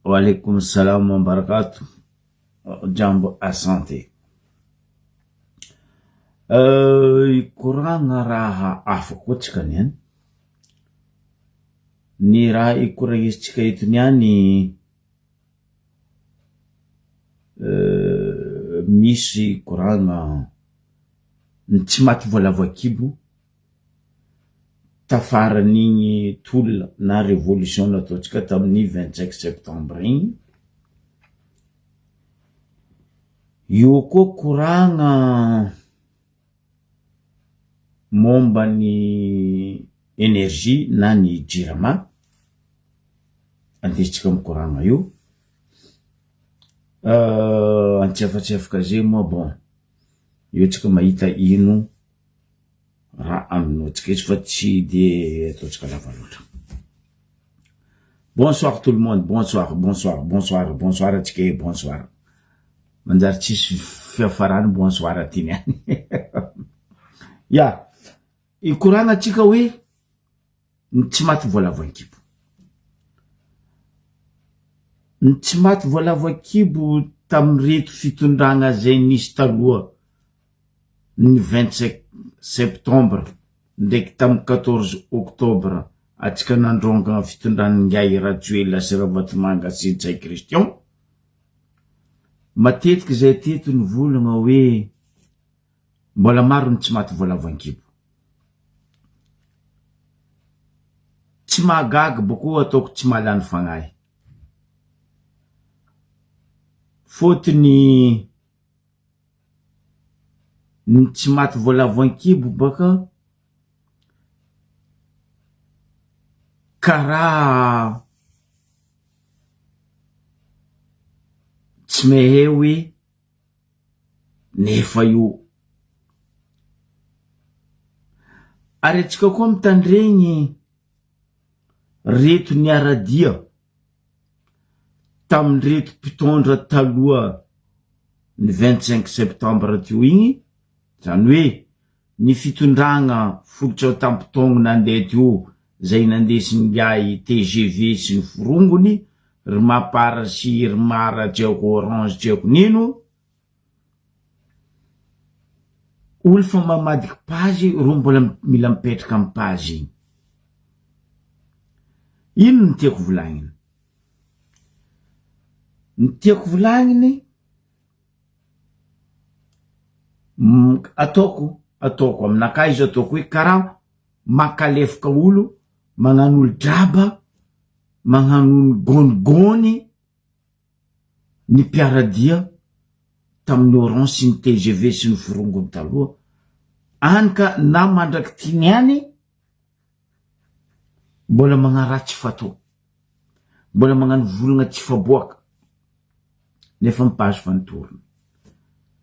Wa alaikum salam wa barakatuh. Jambo asante. Ikuranga raha afakotsika niany. Ni raha ikurahisitsika eto niany misy ikuranga tsy maty voalavoakibo tafaran'igny tolona na révolution nataotsika tamin'ny 25 septembre igny. Io koa koragna momba ny énergie na ny jirama andesitsika mikoragna io. Antsefatsefaka zay moa bon io tsika mahita ino raha aminotsika izy fa tsy de ataotsika lava loatra. Bonsoir tout le monde, bonsoir atsika bonsoir. Manjary tsisy fiafarany bonsoir aty niany. Ya, ikoragna atsika hoe tsy maty voalavoakibo. Tsy maty voalavoakibo tamreto fitondragna zay nisy taloha ny 25 septembre ndraiky tam 14 octobre atsika nandronga fitondragna Ngiahy Rajoelina sy Rabatomanga sy Jay Christian. Matetiky zay teto ny volagna hoe mbola maro ny tsy maty voalavoakibo. Tsy mahagaga boko ataoko tsy mahalany fagnahy. Fotony ny tsy maty voalavoakibo baka karaha tsy mehe hoe nefa io. Ary atsika koa mitandregny reto ny aradia tamreto mpitondra taloha ny 25 septembre tio igny, zany hoe ny fitondragna fototra tampitogno nandeha tio zay nandesiny Ngiahy TGV sy ny forongony, ry Mapara sy ry Mara jiaoko Orange jiaoko nino. Olo fa mamadiky page ro mbola mila mipetraka amy page igny. Ino ny tiako volagniny? Ny tiako volagniny ataoko aminaka izy ataoko hoe karaha makalefaka olo, magnano olo draba, magnano gonigony ny mpiaradia tamin'ny Orange sy ny TGV sy ny forongony taloha. Anka na mandraky tiniany mbola magnaratsy fatao, mbola magnano volagna tsy faboaka nefa mipazo fantorona.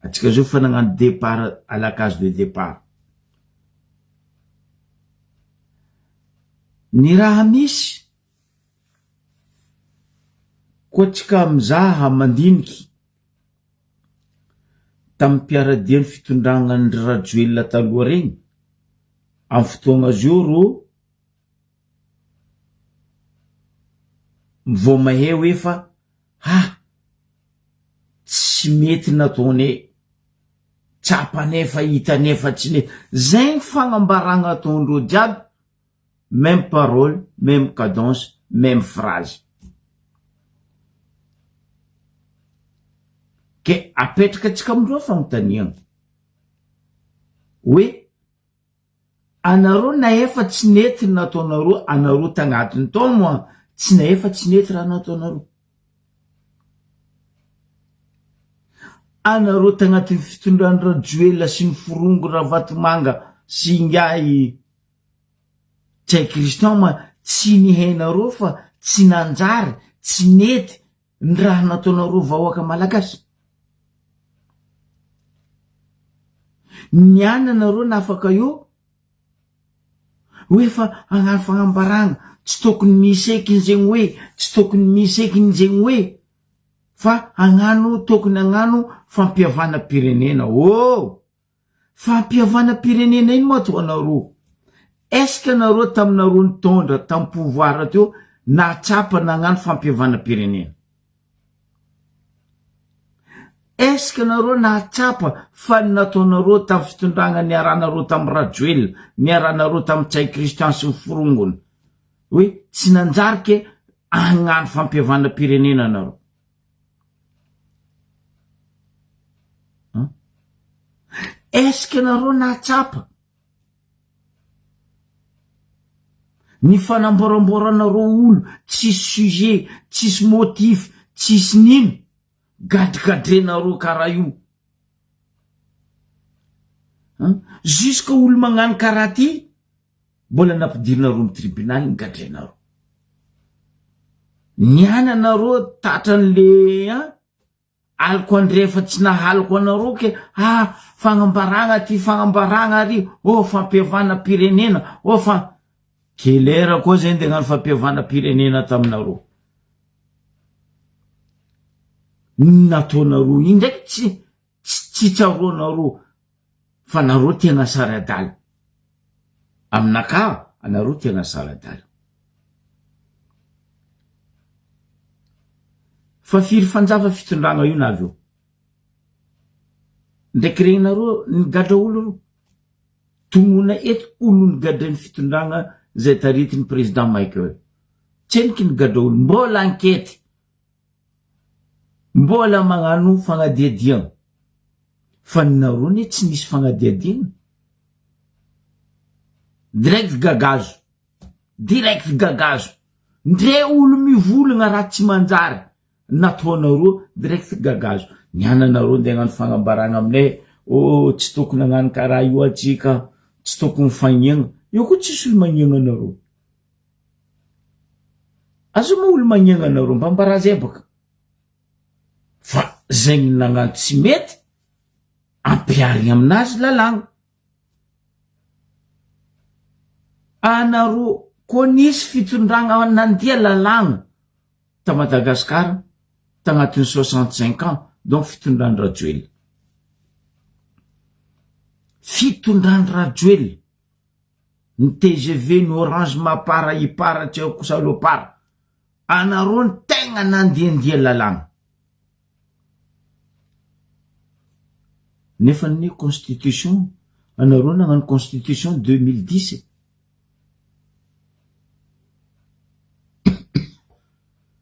Atsika zao fa nagnano départ à la case de départ. Ny raha misy koa tsika mizaha mandiniky tamin'ny mpiaradia ny fitondragna ny Rajoelina taloha regny amy fotoagna zio ro vao mahe hoe fa tsy mety nataone, tsapanefa hitanefa tsy ne. Zay fagnambaragna ataondreo jiaby, même parole, même cadence, même phrase. Ke apetraka atsika amindreo fagnontaniagna hoe anareo na efa tsy nety nataonareo, anareo tagnatiny tao moa tsy na efa tsy nety raha nataonareo. Anareo tagnatin'ny fitondran'ny Rajoelina sy ny forongo Rabatomanga sy Ngiahy Jay Christian ma tsy nihainareo fa tsy nanjary, tsy nety ny raha nataonareo vahoaka malagasy. Niana nareo na afaka io hoe fa agnano fagnambaragna tsy tokony miseky zegny hoe, tsy tokony miseky zegny hoe, fa tokony agnano fampiavana pirenena. Fampiavana pirenena ino moa ataonareo? Est-ce que nareo taminareo nitondra tam pouvoir teo natsapa nagnano fampiavana pirenena? est-ce que nareo nahatsapa fa nataonareo tamin'ny fitondragna niaranareo tamin'ny Rajoel, niaranareo tamin'ny Tsay Christian sy ny forongony hoe tsy nanjary ke hagnano fampihavana pirenena nareo. Est-ce que nareo nahatsapa ny fanamboaramboaranareo olo tsisy sujet, tsisy motif, tsisy nino gadrigadrenareo karaha io? Jusque olo magnano karaha ty mbola nampidirinareo amin'ny tribunal ny gadrenareo. Niananareo tatran'le aliko andrefa tsy nahaliko anareo ke fagnambaragna ty fagnambaragna ary fampihavana pirenena kelera koa zay ndegnano fampihavana pirenena taminareo. Nataonareo iny ndraiky tsy tsaroanareo fa nareo tena saradala. Aminaka anareo tena saradala. Fa firy fanjava fitondragna io navy io ndraiky regninareo nigadra olo ro tongona eto olo nigadra ny fitondragna zay taritiny président Michael. Tseniky nigadra olo mbola ankety, mbola magnano fagnadiadiagna fa nareo ne tsy misy fagnadiadiagna. Direct gagazo ndre olo mivolagna raha tsy manjary nataonareo direct gagazo. Niananareo ndegnano fagnambaragna aminay tsy tokony hagnano karaha io atsika, tsy tokony fagniagna. Io koa tsisy olo magniagna anareo. Azo moa olo magniagna anareo mba mbarazy ebaka fa zay ny nagnano tsy mety ampiarigna aminazy lalagna. Anareo koa nisy fitondragna nandia lalagna ta Madagasikara tagnatin'ny 65 ans, donc fitondrany Rajoel. Fitondrany Rajoel, ny TGV, ny Orange Mapara, Ipara, tsy haiko Salopara. Anareo ny tegna nandiandia lalagna. Nefa ny constitution, anareo nagnano constitution 2010.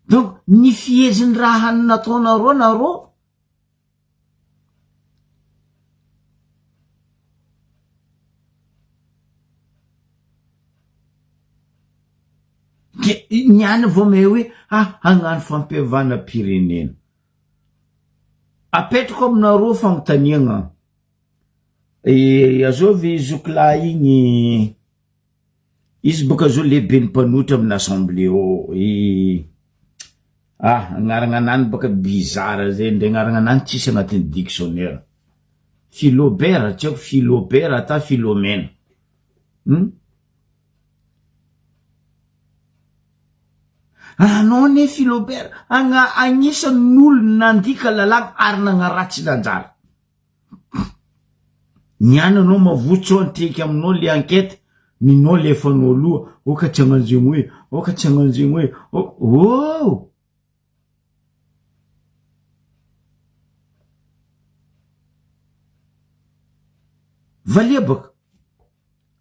Donc ny fiheziny raha nataonareo nareo niany vao me hoe hagnano fampihavana pirenena. Apetrako aminareo fagnontaniagna azovy zokilahy igny izy boka zao lehibe ny mpanotra amin'ny assemblée agnaragna anany baka bizarre zay ndre agnaragna anany tsisy agnatin'ny dictionnaire. Philobert, tsy haiko Philobert ata Philomène. Anao ne Philobert agnisan'olo nandika lalagna ary nagnaratsy nanjary. Niany anao mavotsy antiky aminao le enquête, ninao le fanao loha ka tsy agnanjegny hoe ka tsy agnanjegny hoe valia baka.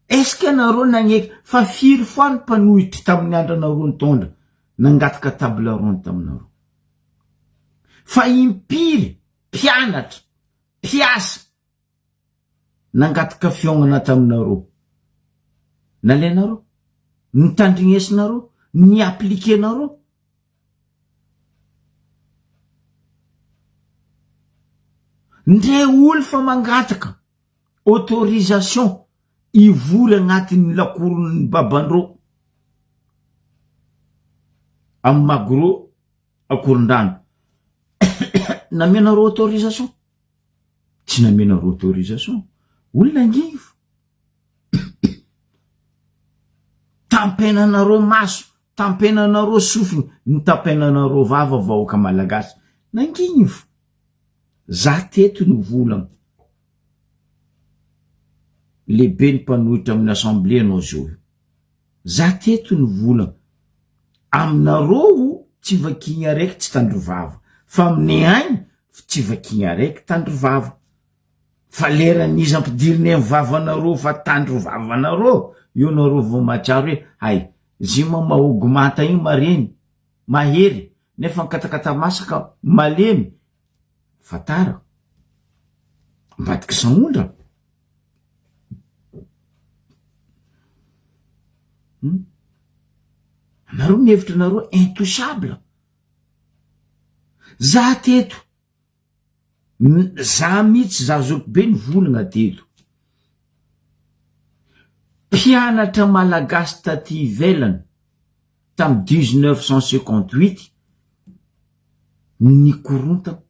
Est-ce que nareo nagneky fa firy fois ny mpanohitry tamin'ny andranareo nitondra nangataka table ronde taminareo? Fa impiry mpianatra, mpiasa nangataka fiognana taminareo? Nalenareo, nitandrignesinareo, ny appliquenareo? Ndre olo fa mangataka autorisation ivory agnatin'ny lakoron'ny babandreo amin'ny magro akoron-drano. Namenareo autorisation? Tsy namenareo autorisation. Olona angivo. Tampenanareo maso, tampenanareo sofiny, nitampenanareo vava vahoaka malagasy. Nangivo. Za teto ny volagna. Lehibe ny mpanohitra amin'ny assemblée anao zao. Za teto ny volagna. Aminareo tsy vakigny araiky tsy tandrovava. Fa amin'ny agny tsy vakigna araiky tandro vava fa leran'izy ampidiriny amin'ny vavanareo fa tandro vavanareo io nareo vao mahatsiaro hoe ay zima mahogomanta igny mareny mahery nefa mikatakata masaka malemy fatara mbadiky saondra nareo mihevitra nareo intouchable za teto za mihitsy za zoko be ny volagna teto mpianatra malagasy taty ivelany tamy 1958 ny korontana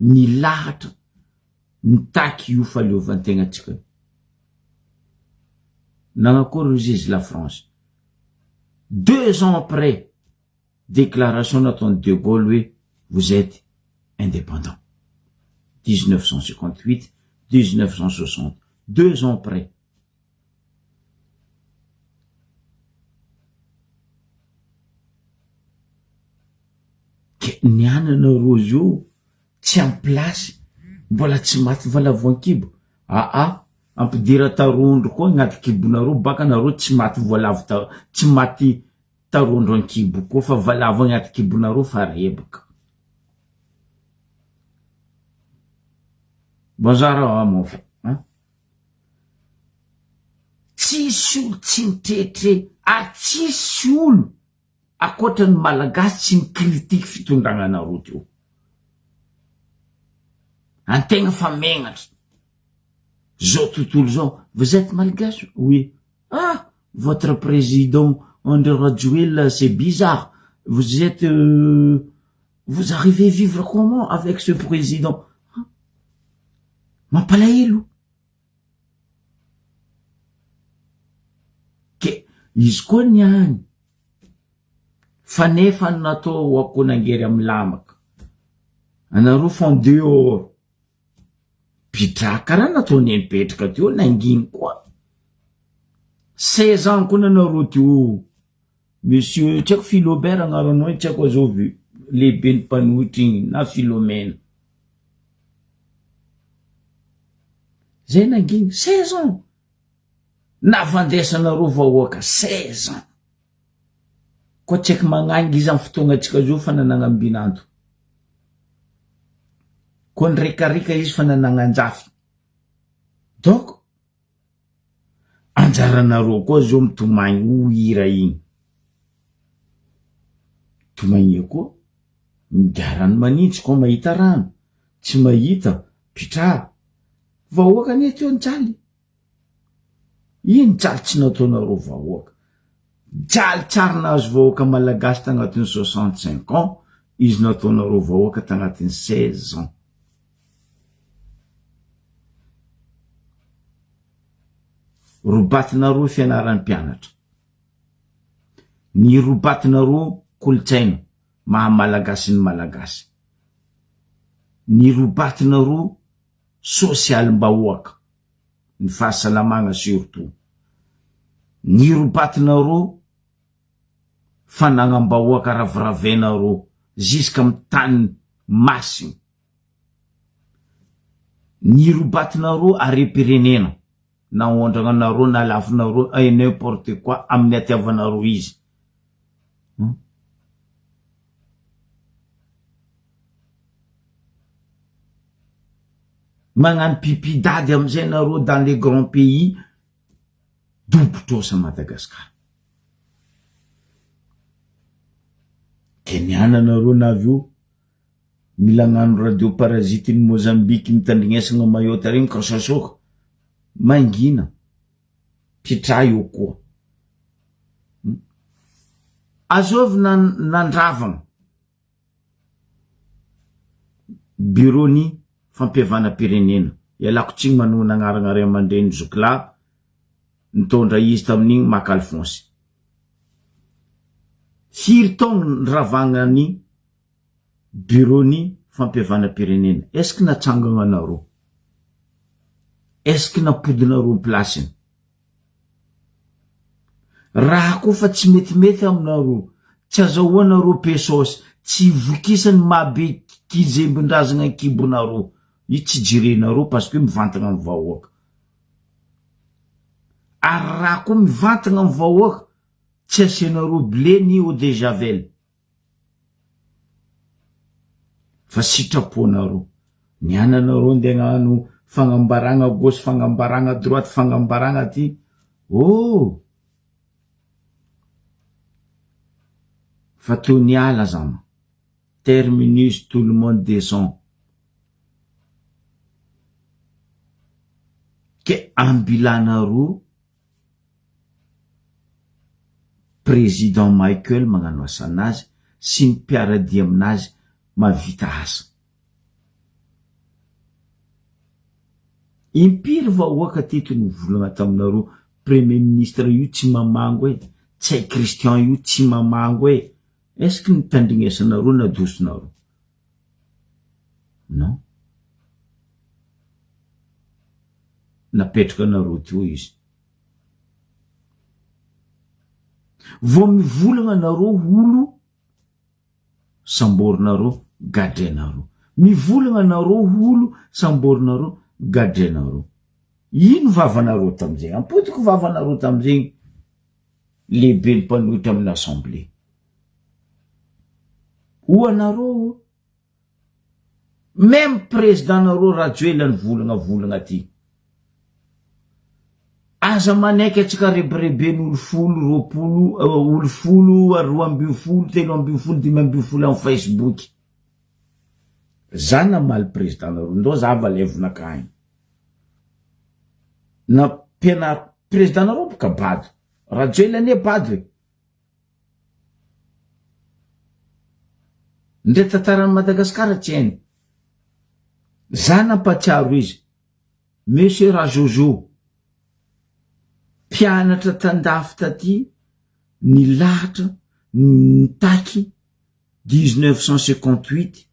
ny lahatra ny taky io faleovantegna tsika nagnakory izy la France 2 ans après déclaration nataony De Gaulle hoe vous êtes indépendant 1958 1960 2 ans après ny ananareo io tsy amplasy mbola tsy maty valavoan-kibo ampidira tarondro koa agnaty kibonareo baka nareo tsy maty voalavo tsy maty tarondro an-kibo koa fa valavo agnaty kibonareo fa rebaka bonjour mon frère tsisy olo tsy mitretre tsisy olo akoatrany malagasy tsy mikritike fitondragnanareo teo antegna fa megnatra zao tontolo zao vous êtes malgache oui votre président André Rajoelina c'est bizarre vous êtes vous arrivez vivre comment avec ce président mampalahelo ke izy koa niany fa nefa natao akonangery amy lamaka anareo fond dehors pitraka raha nataony nipetraka teo nanginy koa 16 ans koa nanareo teo monsieur tsy haiko Philobert agnaranao tsy haiko azao vu lehibe ny mpanohitra igny na Philomène zay nanginy 16 ans navandesanareo vahoaka 16 ans koa tsy haiko magnangy izy amy fotoagna atsika zao fa nananambinanto koa nirikarika izy fa nanananjafy donc anjaranareo koa zao mitomagny ho hira igny tomagny koa migarany manintsy koa mahita rano tsy mahita pitrà vahoaka ane teo njaly iny jaly tsy nataonareo vahoaka jaly tsary nahazo vahoaka malagasy tagnatin'ny 65 ans izy nataonareo vahoaka tagnatin'ny 16 ans robatinareo fianaran'ny mpianatra ny robatinareo kolotsaina maha malagasy ny malagasy ny robatinareo sosialim-bahoaka ny fahasalamagna surtout ny robatinareo fanagnam-bahoaka raviravenareo ziska amy tany masiny ny robatinareo are-pirenena na ondragnanareo na lafinareo n'importe quoi amin'ny atiavanareo izy magnano pipidady amizay nareo dans les grands pays dobotrosa Madagasikara ke niananareo navyo mila gnano radio parasite ny Mozambique mitandrignesagna Mayotte regny kasasoka mangina pitrà io koa azovy nandravagna bureau-ny fampiavana pirenena ialako tsiny manona agnarana ray aman-dreny zokla nitondra izy tamin'igny Mac Alphonse firy taogno niravagnany bureau-ny fampiavana pirenena est-ce que natsangagna anareo est-ce que napodinareo plasiny raha koa fa tsy metimety aminareo tsy azahoanareo pesosy tsy vokisany mahabe kizembondrazana kibonareo io tsy jirenareo parce que mivantagna amin'ny vahoaka ary raha koa mivantagna amin'ny vahoaka tsy asianareo blé ni eau de javel fa sitraponareo ny ananareo ndeha gnano fagnambaragna gauche fagnambaragna droite fagnambaragna ty fa teo niala zama terminus tout le monde descend ke ambilanareo président Michael magnano asanazy sy ny mpiaradia aminazy mavita asa impiry vahoaka teto ny volagna taminareo premier ministre io tsy mamango tsy Christian io tsy mamango est-ce que nitandrignesanareo na dosonareo non napetraka nareo teo izy vo mivolagna nareo olo samborinareo gadrenareo mivolagna nareo olo samborinareo gadrenareo ino vavanareo tamizay ampotiko vavanareo tamizay lehibe ny mpanohitra amin'ny assemblée oanareo même président nareo Rajoelina ny volagna ty aza manaiky atsika reberebe n'olo folo roapolo olo folo roa ambin'ny folo telo ambin'ny folo dimy ambin'ny folo amin'ny Facebook zana maly président nareo ndo za valevina kainy na piana président nareo boka bado Rajoelina ne bado ndre tantaran'ny Madagasikara tsy hainy zana mpatsiaro izy monsieur Rajojo mpianatra tandafy taty nilahatra nitaky 1958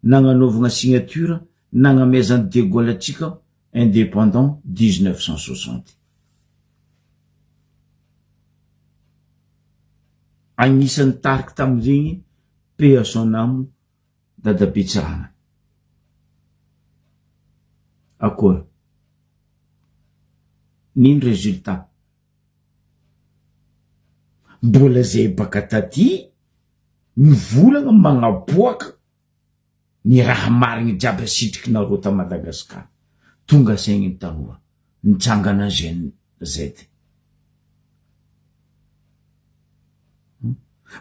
nagnanovagna signature nagnamezany de Gaulle atsika indépendant 1960 agnisan'ny tariky tamizegny paix à son âme dada Betsarana akory nino résultat mbola zay baka taty mivolagna magnaboaka ny raha marigny jiaby asitriky nareo ta Madagasikara tonga saigny ny tanora nitsangana GNZ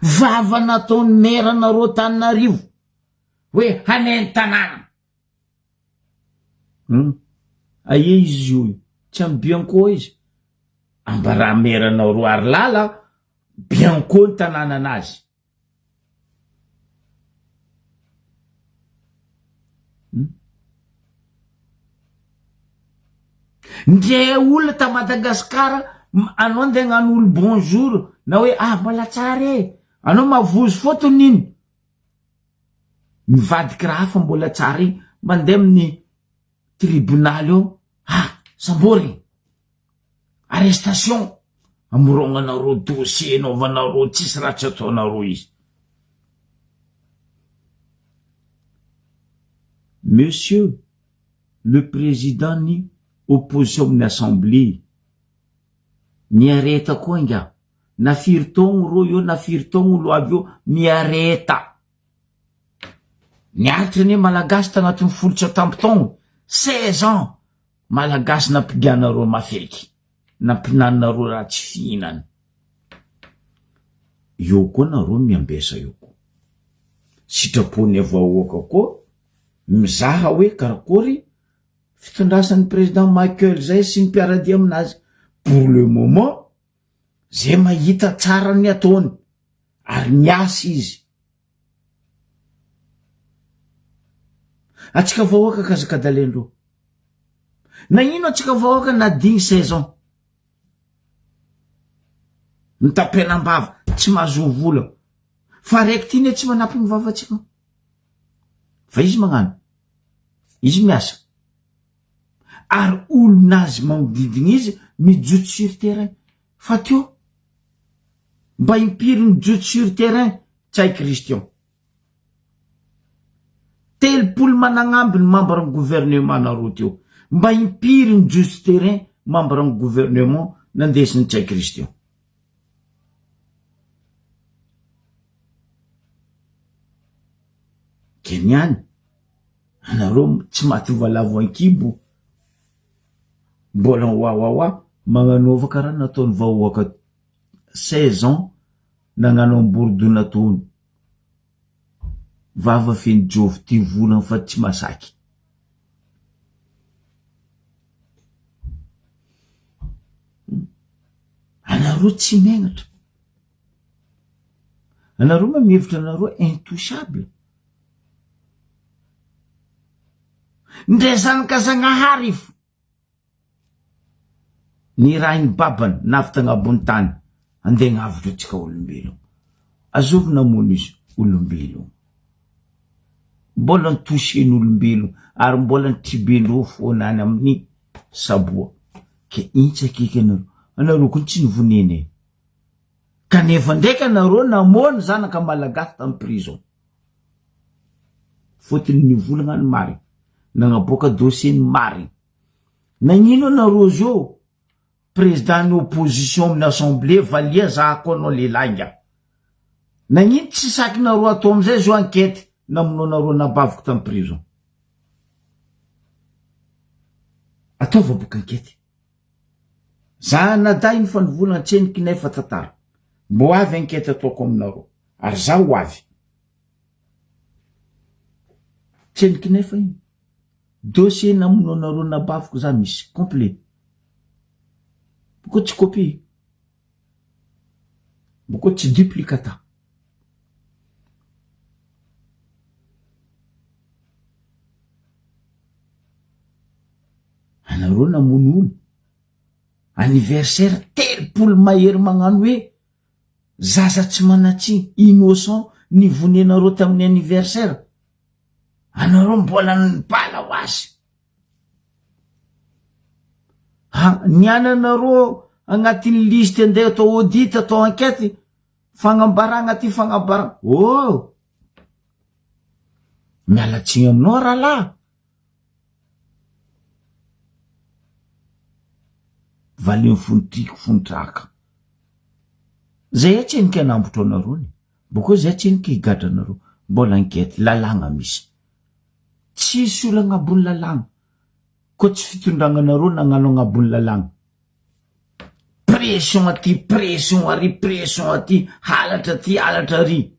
vava nataony mera nareo Tananarivo hoe haneny tanàna aie izy io tsy amy Bianco izy ambara mera nareo ary lala Bianco ny tanàna anazy ndre olona ta Madagasikara anao andeha hagnano olo bonjour na hoe mbola tsara anao mavozo fotony ino mivadiky raha fa mbola tsara mandeha amin'ny tribunal eo sambory arrestation amorognanareo dossier naovanareo tsisy raha tsy ataonareo izy monsieur le président ni opposition amin'ny assemblée miareta koa inga nafiry togno ro io nafiry togno lo avy io miareta niaritra ne malagasy tagnatin'ny folotra tampotogno 16 ans malagasy nampiganareo mafeky nampinanareo raha tsy fihinany io koa nareo miambesa io koa sitrapony avahoaka koa mizaha hoe karakory fitondrasan'ny président Michael zay sy ny mpiaradia aminazy pour le moment zay mahita tsara ny ataony ary miasa izy atsika vahoaka kazakadalendreo na ino atsika vahoaka na digny 16 ans nitapenambava tsy mahazo vola fa raiky ty ne tsy manampy ny vavatsika fa izy magnano izy miasa ary olonazy magnodidigny izy mijotso sur terrain fa teo mba impiry mijotso sur terrain tsy hay Christian te telopolo managnamby ny membre ny gouvernement nareo teo mba impiry ny juste terrain membre ny gouvernement nandesiny tsay Kristian. Kenyany anareo tsy maty voalavo ankibo mbola wa magnanova karaha nataony vahoaka 16 ans nagnano ambordona tony vava feny jovy ty volana fa tsy masaky. Anareo tsy megnatra, anareo mamevitra anareo intouchable. Ndresany Kasangahary ifo ny rainy babany navy tagnabony tany andeha gnavitra atsika olombelo. Azovy namono izy olombelo mbola ntouchen'olombelo ary mbola ntribendreo fonany amin'ny saboa ke intsakiky anareo kon tsy nivonene kanefa ndraiky anareo namono zanaka malagasy tamy prison fotony nivolagna ny mari nagnaboaka dossier ny mari. Nagnino anareo zio président ny opposition amin'ny assemblée valia zahako anao lelangia. Nagnino tsy saky nareo atao amizay zio enquête namono nareo nabaviko tamy prison. Ataova boka enquête. Za naday ny fanivolana tseniky nefa tatara. Mbo avy enquête ataoko aminareo. Ary za ho avy. Tseniky nefa iny. Dossier namono nareo nabaviko za misy complet. Boko tsy copie. Boko tsy duplicata. Anareo namono olo anniversaire telopolo mahery magnano hoe zaza tsy manatsy innocent nivonenareo tamin'ny anniversaire. Anareo mbola nipala ho azy. Niananareo agnatin'ny liste andeha atao audit atao enquête fagnambaragna ty fagnambaragna. Oh mialatsiny aminao rahalahy. Valiny fontriko fontraka. Zay tseniky anambotro anareo ni. Boko zay tseniky higadra anareo. Mbola enquête lalagna misy. Tsisy olo agnabony lalagna. Ko tsy fitondragna anareo nagnano agnabony lalagna. Pression aty, pression ary, pression aty, halatra aty, halatra ary.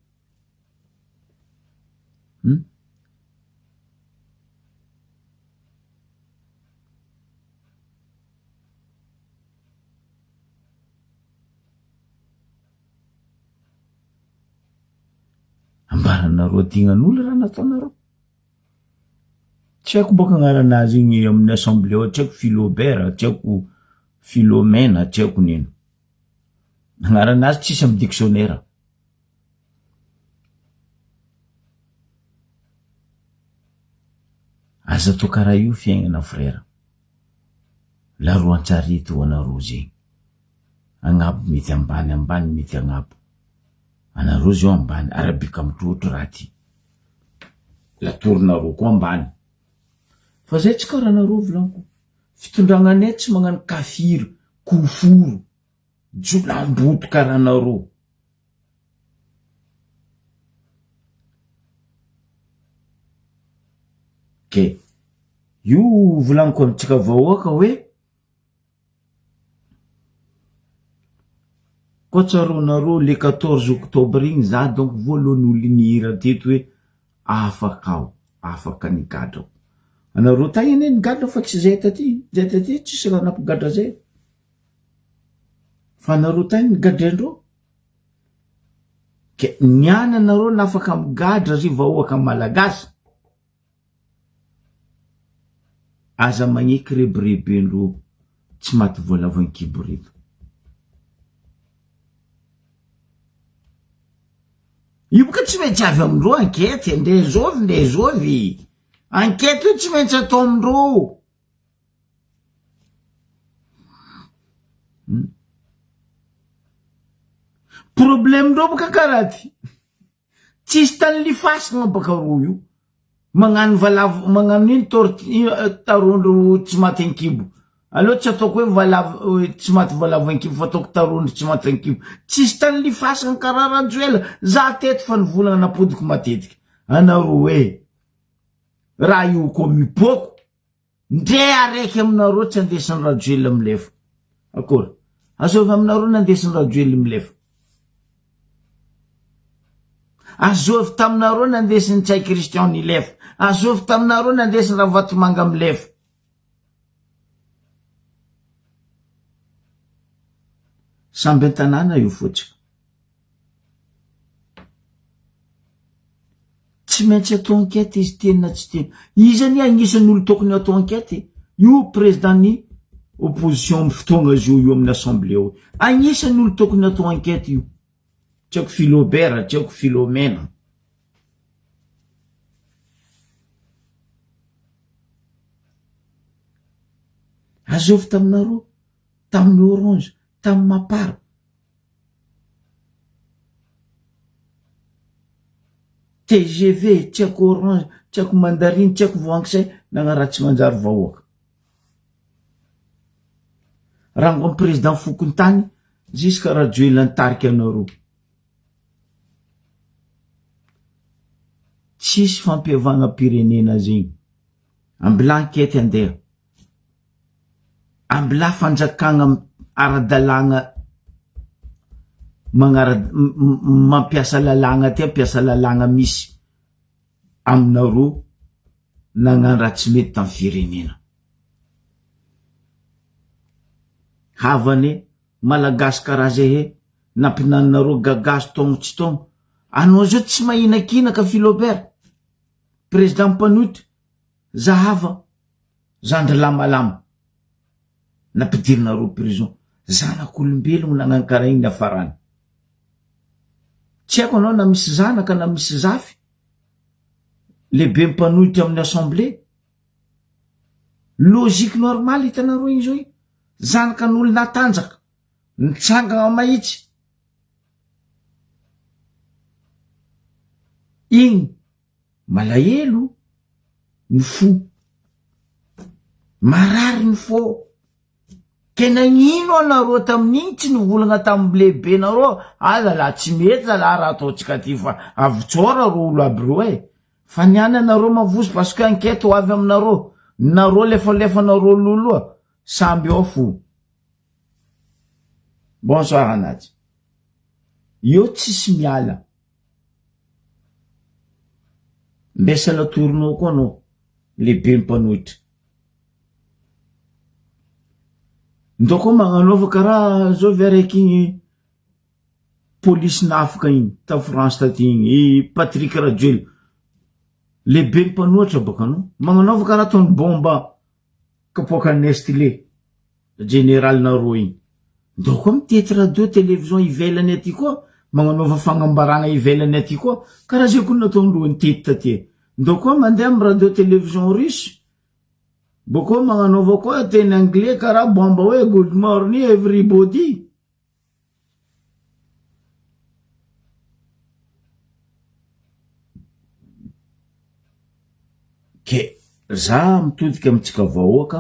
Ambaranareo dignan'olo raha nataonareo. Tsy haiko boka agnaranazy igny amin'ny assemblée, tsy haiko Philobert, tsy haiko Philomène, tsy haiko nino. Agnaranazy tsisy amin'ny dictionnaire. Aza to karaha io fiaignana frère. Laroan-tsarety ho anareo zegny. Agnabo mety ambany, ambany mety agnabo. Anareo zio ambany, arabika mitrotro raha ty. Latorinareo koa ambany. Fa zay tsy karaha nareo volaniko. Fitondragnanay tsy magnano kafiry, koforo, jolamboto karaha nareo. Ke io volaniko amintsika vahoaka hoe koa tsaronareo le 14 octobre igny za donc voalohany olo nihira teto hoe afaka afaka nigadrako. Anareo tay ane nigadra fa tsy zay taty tsisy raha nampigadra zay. Fa anareo tay nigadrendreo. Ke niana anareo nafaka migadra ry vahoaka malagasy. Aza magneky rebirebendreo tsy maty voalavo ankibo reto. Io boka tsy maintsy avy amindreo enquête, ndeha zovy. Enquête io tsy maintsy atao amindreo. Problème ndreo boka karaha ty. Tsisy tany lifasagna baka reo io. magnano valavo magnano ino tarondro tsy maty ankibo aloha tsy ataoko hoe valavo tsy maty valavo ankibo fa ataoko tarondro tsy maty ankibo tsisy tany lifasana karaha Rajoela za teto fa nivolagna napodiko matetika anareo hoe raha io koa mipoko ndre araiky aminareo tsy andesin'ny Rajoela milefa akory azovy aminareo nandesin'ny Rajoela milefa azovy taminareo nandesin'ny Tsay Christian nilefa azovy taminareo nandesin'ny Ravatomanga milefa samby tanàna io fotsika tsy maintsy atao enquête izy tena tsy tena izy any agnisan'ny olo tokony atao enquête io président ny opposition fotoagna io amin'ny assemblée io agnisan'ny olo tokony atao enquête io tsy haiko Philobert tsy haiko Philomena azovy taminareo tamin'ny Orange tamin'ny Mapara TGV tsy haiko Orange tsy haiko Mandarine tsy haiko Voangisay nagnaratsy manjary vahoaka raha ngo président Fokontany jusqu'à Rajoela nitarika anareo tsisy fampiavagna pirenena zegny ambila enquête andeha ambila fanjakagna aradalagna mampiasa lalagna ty ampiasa lalagna misy aminareo nagnano raha tsy mety tamin'ny firenena havane malagasy karaha zay he nampinaninareo gagazo taogno tsy taogno anao zao tsy mahinakinaka Philobert président Mpanoty zahava zandry lamalama nampidirinareo prison zanak'olombelogno nagnano karaha igny afarany tsy haiko anao na misy zanaka na misy zafy lehibe Mpanoty amin'ny assemblée logique normal hitanareo igny zao zanaka n'olo natanjaka nitsangana mahitsy igny malahelo ny fo marary ny fo ke nagnino anareo tamin'igny tsy nivolagna tamin'ny lehibe nareo azala tsy mety zala raha ataotsika ty fa avitsora ro olo aby reo fa niany anareo mavozo parce que enquête ho avy aminareo nareo lefalefanareo loloa samby ao fo bonsoir anazy io tsisy miala mbesa latorinao koa anao lehibe Mpanohitra ndoko magnanaova karaha zao araiky igny polisy nafika igny ta France taty igny Patrick Rajoela lehibe Mpanohitra baka anao magnanaova karaha tony bomba kapoaka Nestlé général nareo igny ndoko mitety radio télévision ivelany aty koa magnanaova fagnambaragna ivelany aty koa karaha zay koa nataondreo nitety taty ndoko mandeha amin'ny radio télévision russe boko magnanaova koa teny anglais karaha bomba hoe good morning everybody ke za mitodika amitsika vahoaka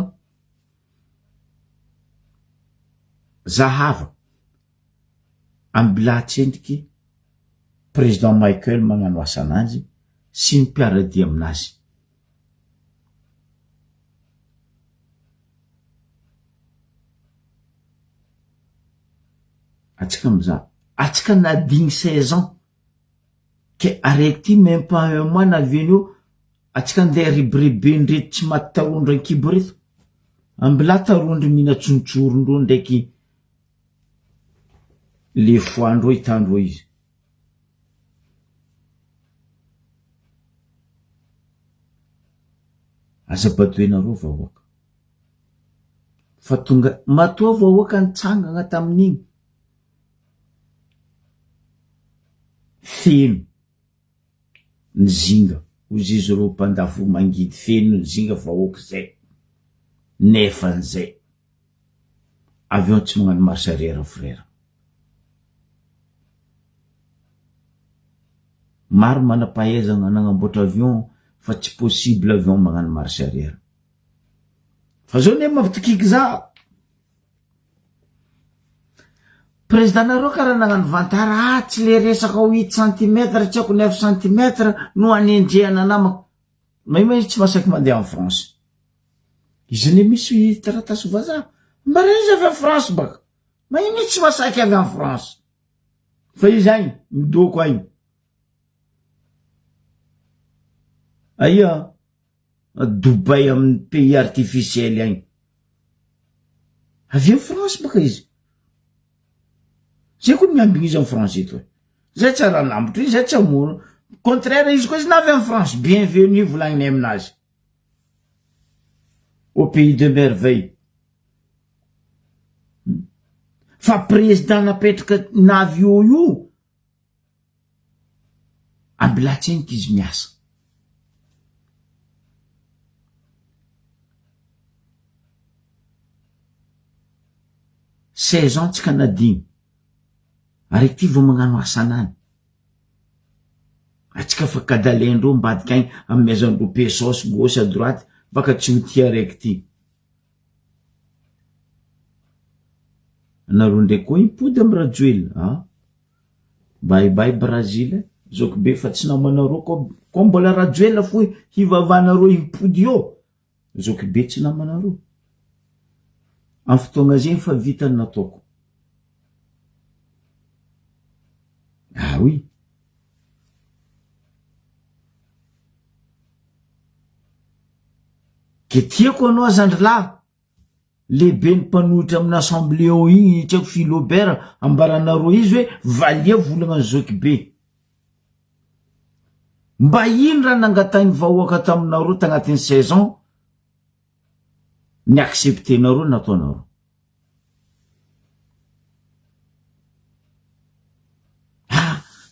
zahava ambila tsendriky président Michael magnano asananjy sy ny mpiaradia aminazy atsika miza atsika nadigny 16 ans ke araiky ty même pas un mois navenio atsika andeha ribiribe ndreto tsy maty tarondro ankibo reto ambila tarondro mihina tsonotsorondreo ndraiky le foandreo hitandreo izy azabadoenareo vahoaka fa tonga matoa vahoaka nitsangana tamin'igny feno ny zinga ozy izy reo mpandafo mangidy feno ny zinga vahoaka zay nefan'izay avion tsy magnano marche arrière frère maro manam-pahaizana nagnamboatra avion fa tsy possible avion magnano marche arrière fa zao ne mampitokiky za président nareo karaha nagnano vantara tsy le resaka 8 cm tsy ako 9 cm no anendrehana namako ma izy tsy masaky mandeha en France izy ne misy taratasy vazaha mba raha izy avy en France baka ma iny tsy masaky avy en France fa izy agny midoko agny aia Dubai amin'ny pays artificiel agny avy en France baka izy zay koa miambigny izy en France eto zay tsara nambotry izy zay tsy amono contraire izy koa izy na avy en France bienvenue volagninay aminazy au pays de merveille fa président napetraka navy io ambilatsenyky izy miasa 16 ans tsy kanadigny araiky ty vo magnano asanany atsika fa kadalendreo mbadika agny amy maison-dro pesos gauche à droite baka tsy ho tia araiky ty anareo ndraiky koa impody amy rajoely bye Brazil zoko be fa tsy namanareo ko mbola rajoela fo hivavanareo impody io zoko be tsy namanareo amin'ny fotoagna zegny fa vitany nataoko oui ke tiako anao zandrilahy lehibe ny mpanohitra amin'ny assemblée ao igny tsy ako Philobert ambaranareo izy hoe valia volagna zoky be mba ino raha nangatany vahoaka taminareo tagnatin'ny 16 ans ny acceptenareo nataonareo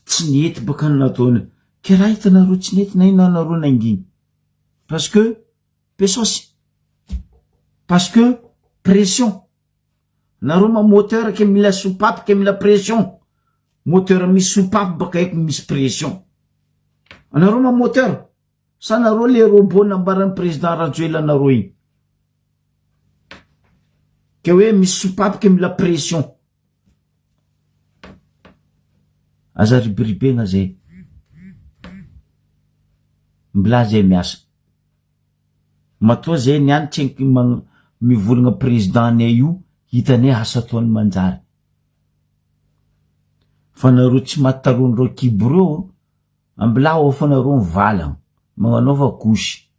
tsy nety baka nataony ke raha hitanareo tsy nety na ino anareo nanginy parce que pesosy parce que pression nareo ma moteur ke mila soupape ke mila pression moteur misy soupape baka eko misy pression anareo ma moteur sa nareo le robot nambaran'ny président Rajoela nareo igny ke hoe misy soupape ke mila pression aza ribiribegna zay mbila zay miasa matoa zay niany tsenky mivolagna président-nay io hitane asa ataony manjary fa nareo tsy mataronireo kibo reo ambila ao fa nareo mivalagna magnanaova kosy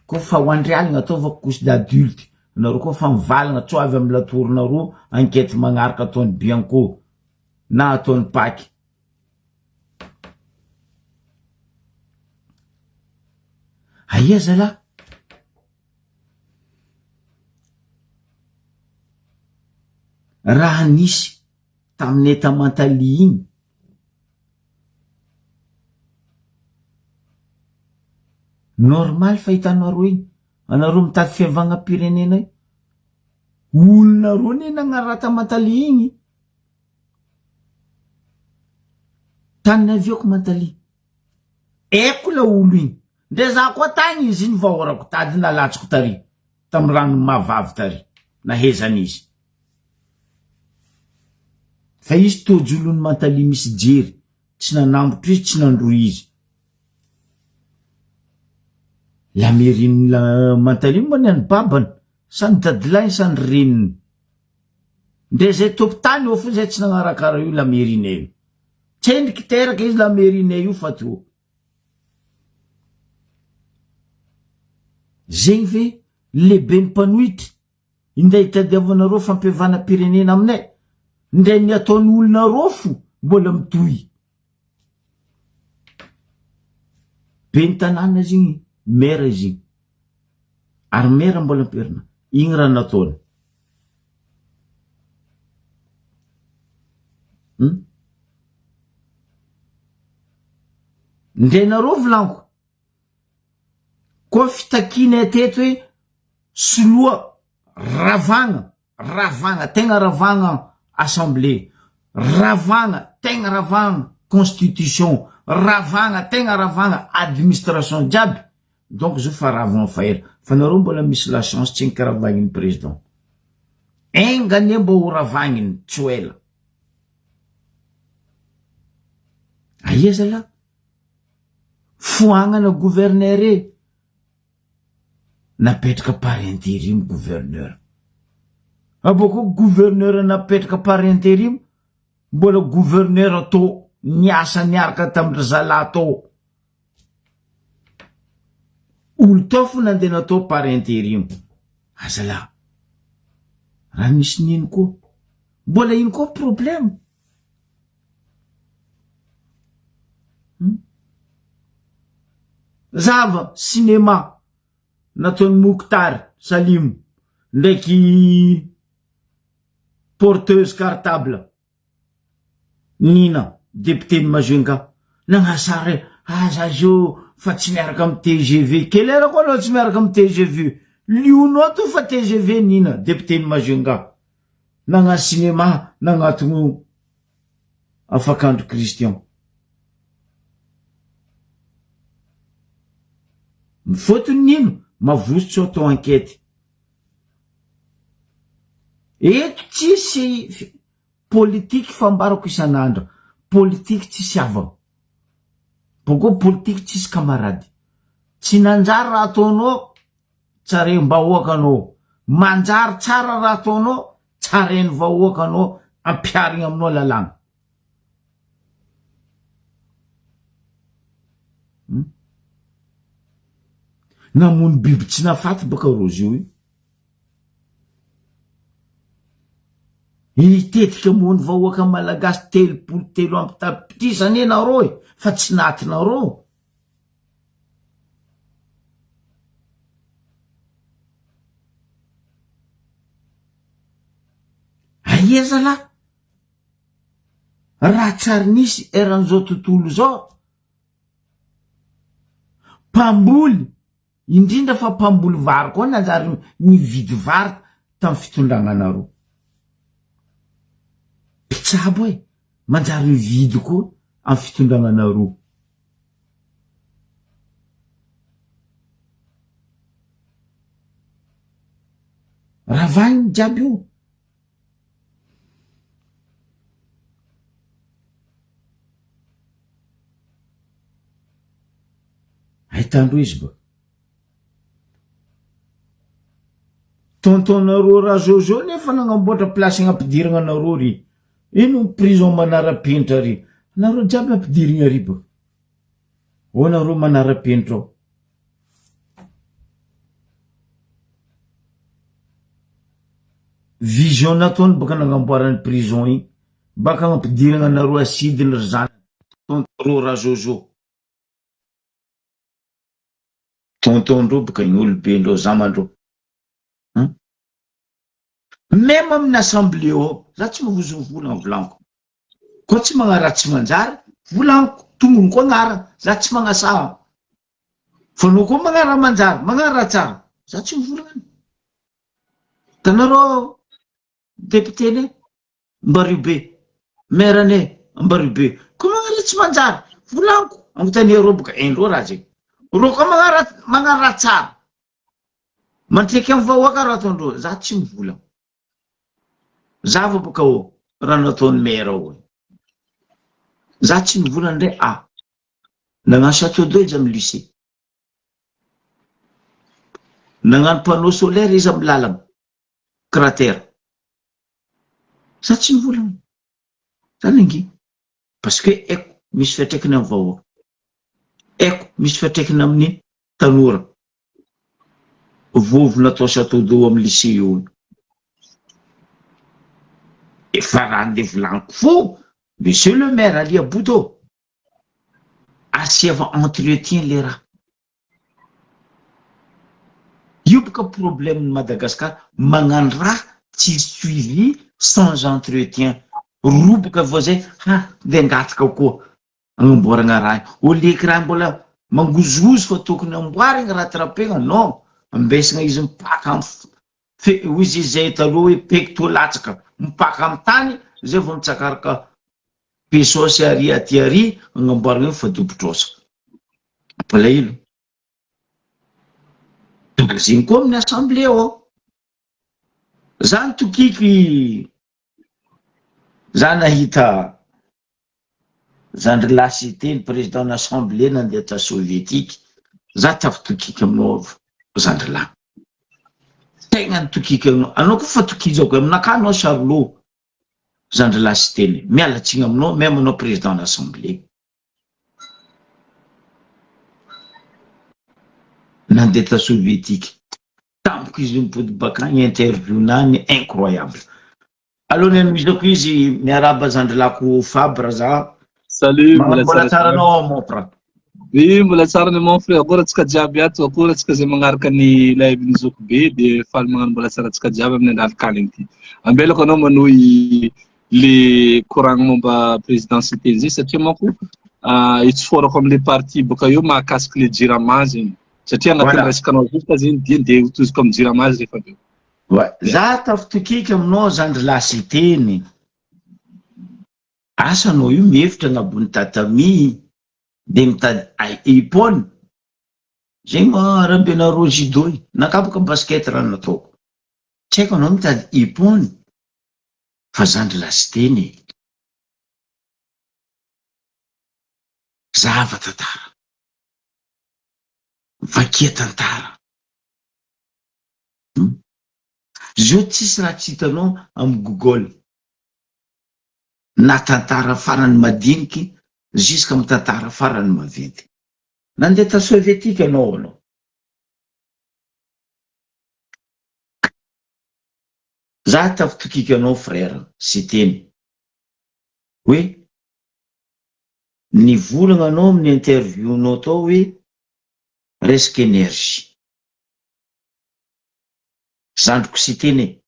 ko fa ho andrialigna ataova kosy d'adulte nareo koa fa mivalagna tso avy amy latorinareo enquête magnaraka ataony Bianco na ataony Paky aia zala raha nisy tamin'ny Etamantaly igny normal fahitanareo igny anareo mitady fiavagna pirenena olonareo ne nagnarata Mantaly igny tanina avioko Mantaly eko la olo igny ndre za koa tagny izy iny vahoarako tady nalatsiko tary tamy rano mavavy tary nahezan'izy fa izy tojolony Mantaly misy jery tsy nanambotro izy tsy nandro izy la mairie la Mantaly moa ny babany sa ny dadilany sa ny reniny ndre zay topitany eo fo zay tsy nagnarakara io la mairie io tsendriky teraka izy la mairie io fa to zegny ve lehibe ny mpanohitry inday itadiavanareo fampiavana pirenena aminay ndray ny ataony olonareo fo mbola mitohy be ny tanàna zigny mera izy igny ary mera mbola mperina igny raha nataony ndray nareo volaniko koa fitakina teto hoe soloa ravagna tegna ravagna assemblée ravagna tegna ravagna constitution ravagna tegna ravagna administration jiaby donc zo fa ravagna faela fa nareo mbola misy la chance tsy nikaravagny président engane mbo ho ravagniny tsy ho ela aia zala foagnana gouverneur e napetraka par intérim gouverneur aboko gouverneur napetraka par intérim mbola gouverneur atao niasa niaraka tamindry zala atao olo tao fo nandeha natao par intérim azala raha misy nino koa mbola ino koa problème zava cinéma nataony Mouktar Salim ndraiky porteuse cartable Nina député de Majunga nagnasary aza zo fa tsy miaraka amy TGV quelle heure koa anao tsy miaraka amy TGV lionao to fa TGV Nina député de Majunga nagna cinéma nagnatogno afakandro Christian fotony nino mavosotsy atao enquête eto tsisy politique fambarako isan'andro politique tsisy havana boko politique tsisy camarade tsy nanjary raha ataonao tsarem-bahoaka anao manjary tsara raha ataonao tsareny vahoaka anao ampiarigny aminao lalàna namono biby tsy nafaty baka rozy io itetika mono vahoaka malagasy 3 ampy tapitrisany nareo e fa tsy natinareo aia zala raha tsary nisy eran'izao tontolo zao mpamboly indrindra fa mpamboly vary koa nanjary mividy vary tamy fitondragnanareo pitsabo e manjary mividy koa amy fitondragnanareo ravagny jiaby io ahitandro izy ba tontonareo raha zozo nefa nagnamboatra plasy agnapidiragna anareo ry ino prison manara-penitra ry nareo jiaby ampidirigna ry ba o nareo manara-penitra ao vision nataony baka nagnamboarany prison igny baka agnapidiragna anareo asidiny ry zany tontonareo raha zozo tontondreo baka igny olobendreo zamandreo même amin'ny assemblée ao za tsy mahazovola ny volaniko koa tsy magnaratsy manjary volaniko tongony koa agnara za tsy magnasaha fa anao koa magnara manjary magnara tsara za tsy mivolagny tanareo député ne Mbaribe maire ne Mbaribe koa magnaratsy manjary volaniko agnotanareo boka endreo raha zegny ro koa magnara tsara mantriky amy vahoaka raha ataondreo za tsy mivolagny zava boka o raha nataony maire ao za tsy mivolagny ndray nagnano château d'eau izy amy lycée nagnano panneau solaire izy amy lalagna cratère za tsy mivolagny zany ngy parce que eko misy fiatraikany amy vahoaka eko misy fiatraikany amin'ny tanora vovo natao château d'eau amy lycée io efa raha ndeha volaniko fo monsieur le maire alia Boudo asiava entretien le raha io boka problème ny Madagascar magnano raha tsy suivi sans entretien roboka vo zay ndeha angataka koa agnamboaragna raha o leky raha mbola mangozogozo fa tokony amboarigny raha trapegna non ambesagna izy mipaka amy izy zay taloha hoe pecto latsaka mipaka amy tany zay vo mitsakaraka pisosy ary aty ary agnamboarana fadobotrosa palailo ziny koa amin'ny assemblée ao zany tokiky za nahita Zandry Lasiteny président n'assemblée nandeha ta soviétique za tafitokiky aminao Zandry La tegna nitokiky anao koa fa tokizako aminaka anao Charlot Zandry Lasiteny mialatsiny aminao même anao président n'assemblée nandeha ta soviétique tampoka izy mipody bakagny interview nany incroyable alony anomizako izy miaraba Zandry Lako Fabre za salut mbola tsaranao mopra mbola tsara ny mon frère akoratsika jiaby ato akoratsika zay magnaraka ny live ny zoko be de faly magnano mbola tsaratsika jiaby amin'ny andalikany ity ambelako anao manohy le koragna momba présidentialité zay satria manko itsforako amle parti boka eo mahakasiky le jirama zegny satria agnatin'ny resakanao justa zegny de hotoziko amin'ny jirama rehefa aveo za tafitokiky aminao Zandry Lasiteny asanao io mihevitra agnabony tatami de mitady ipony zegny arambena rojidoy nakapoka basket raha nataoko tsy haiko anao mitady ipony fa Zandry Lasiteny zava tantara vakia tantara zio tsisy raha tsy hitanao amin'ny Google na tantara farany madiniky jusqu'à amin'ny tantara farany maventy nandeha ta soviétique anao za tafitokiky anao frère Siteny hoe nivolagna anao amin'ny interview nao tao hoe resaky énergie zandriko Siteny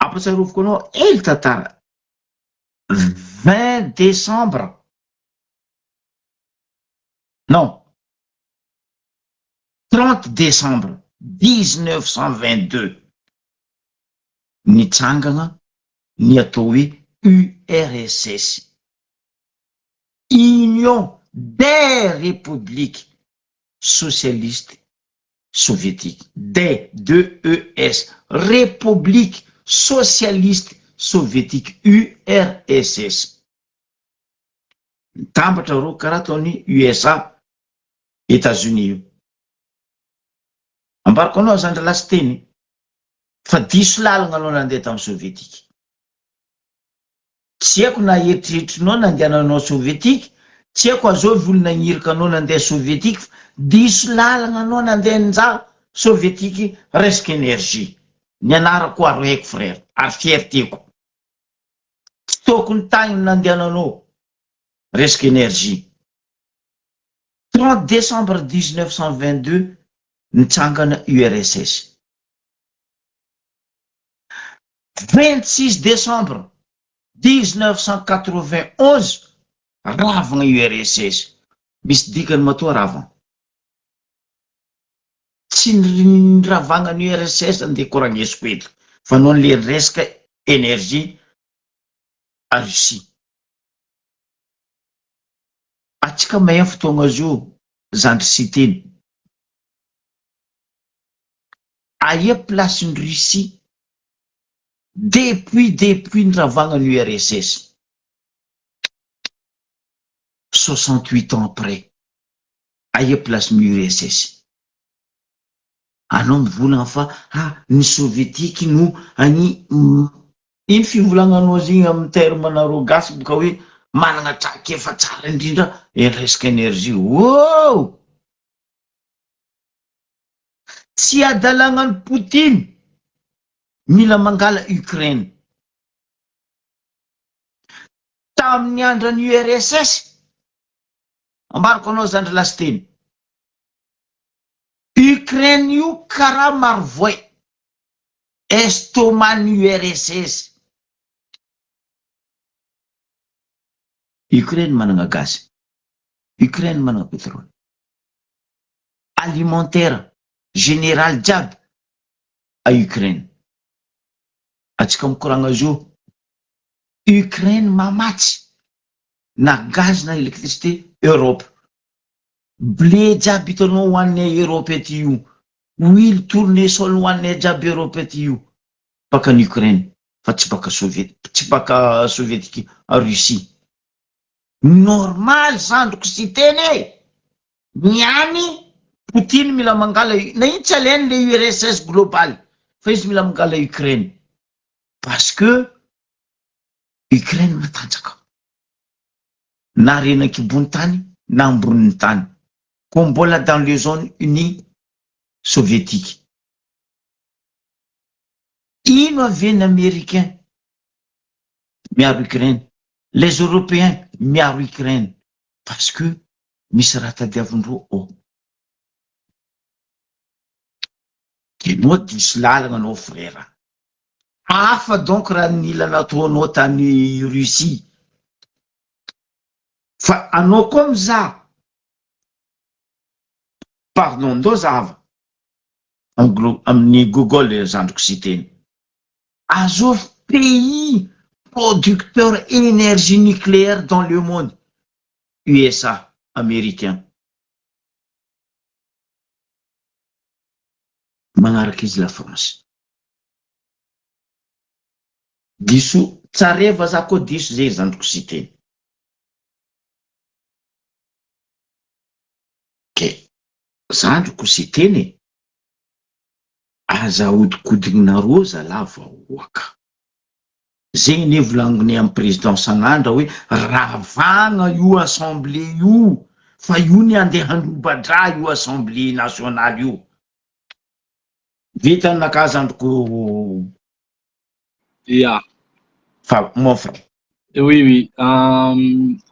ampatsaroviko anao ely tantara 20 décembre non 30 décembre 1922 nitsangana ny atao hoe URSS Union des républiques socialistes soviétiques des DES République socialiste soviétique URSS tambatra ro karaha ataony USA États-Unis io ambarako anao Zandry Lasiteny fa diso lalagna anao nandeha tamin'ny soviétique tsy haiko na eritreritrinao nandehananao soviétique tsy haiko azao volona nirika anao nandeha soviétique diso lalagna anao nandeha ninja soviétique resaky énergie ny anarako aro haiko frère ary fierteko tsy tokony tagny nandehananao resaky énergie 30 décembre 1922 nitsangana URSS 26 décembre 1991 ravagna URSS misy dikany matoa ravagna tsy niravagna ny URSS andeha koragnesiko eto fa noho le resaka énergie a Russie atsika mahay fotoagna zio Zandry Siteny aia place ny Russie depuis niravagna ny URSS 68 ans après aia place ny URSS anao mivolagna fa ny soviétique no any iny fivolagnanao zigny amin'ny termenareo gasy boka hoe managna traky efa tsara indrindra resaka énergie wow tsy adalagnan'ny Poutine mila mangala Ukraine tamin'ny andran'ny URSS ambarako anao Zandry Lasiteny Ukraine io karaha marovoay estoma'ny URSS Ukraine managna gaz Ukraine managna pétrole alimentaire général jiaby a Ukraine atsika mikoragna zio Ukraine mamatsy na gaz na électricité Europe. Blé jiaby hitanao ho an'ny Europe ety io. Huile tournesol ho an'ny jiaby Europe ety io. Baka ny Ukraine fa tsy baka tsy baka Sovietika Russie. Normal zandriko sy teny niany Poutine mila mangala na iny tsy alainy le URSS global fa izy mila mangala Ukraine parce que Ukraine matanjaka na renan-kibony tany na ambonin'ny tany ko mbola dans les zones unies soviétiques. Ino avy américain miaro Ukraine, les Européens miaro Ukraine parce que misy raha tadiavindreo ao. Kenao diso lalagna anao frère. Hafa donc raha nila nataonao tany Russie. Fa anao koa mizaha. Pardon, ndao zava. Amin'ny Google zandriko sy teny. Azov pays producteur énergie nucléaire dans le monde. USA, américain. Magnaraka izy la France. Diso tsareva za koa diso zay zandriko sy teny. Ke zandriko sy teny aza odikodigna roza lava oaka. Zegny ne volagniny amin'ny président sanandra hoe ravagna io assemblée io fa io ny andeha handrobadra io assemblée nationale io. Vita naka zandriko. Yeah. Fa mon frère. Oui.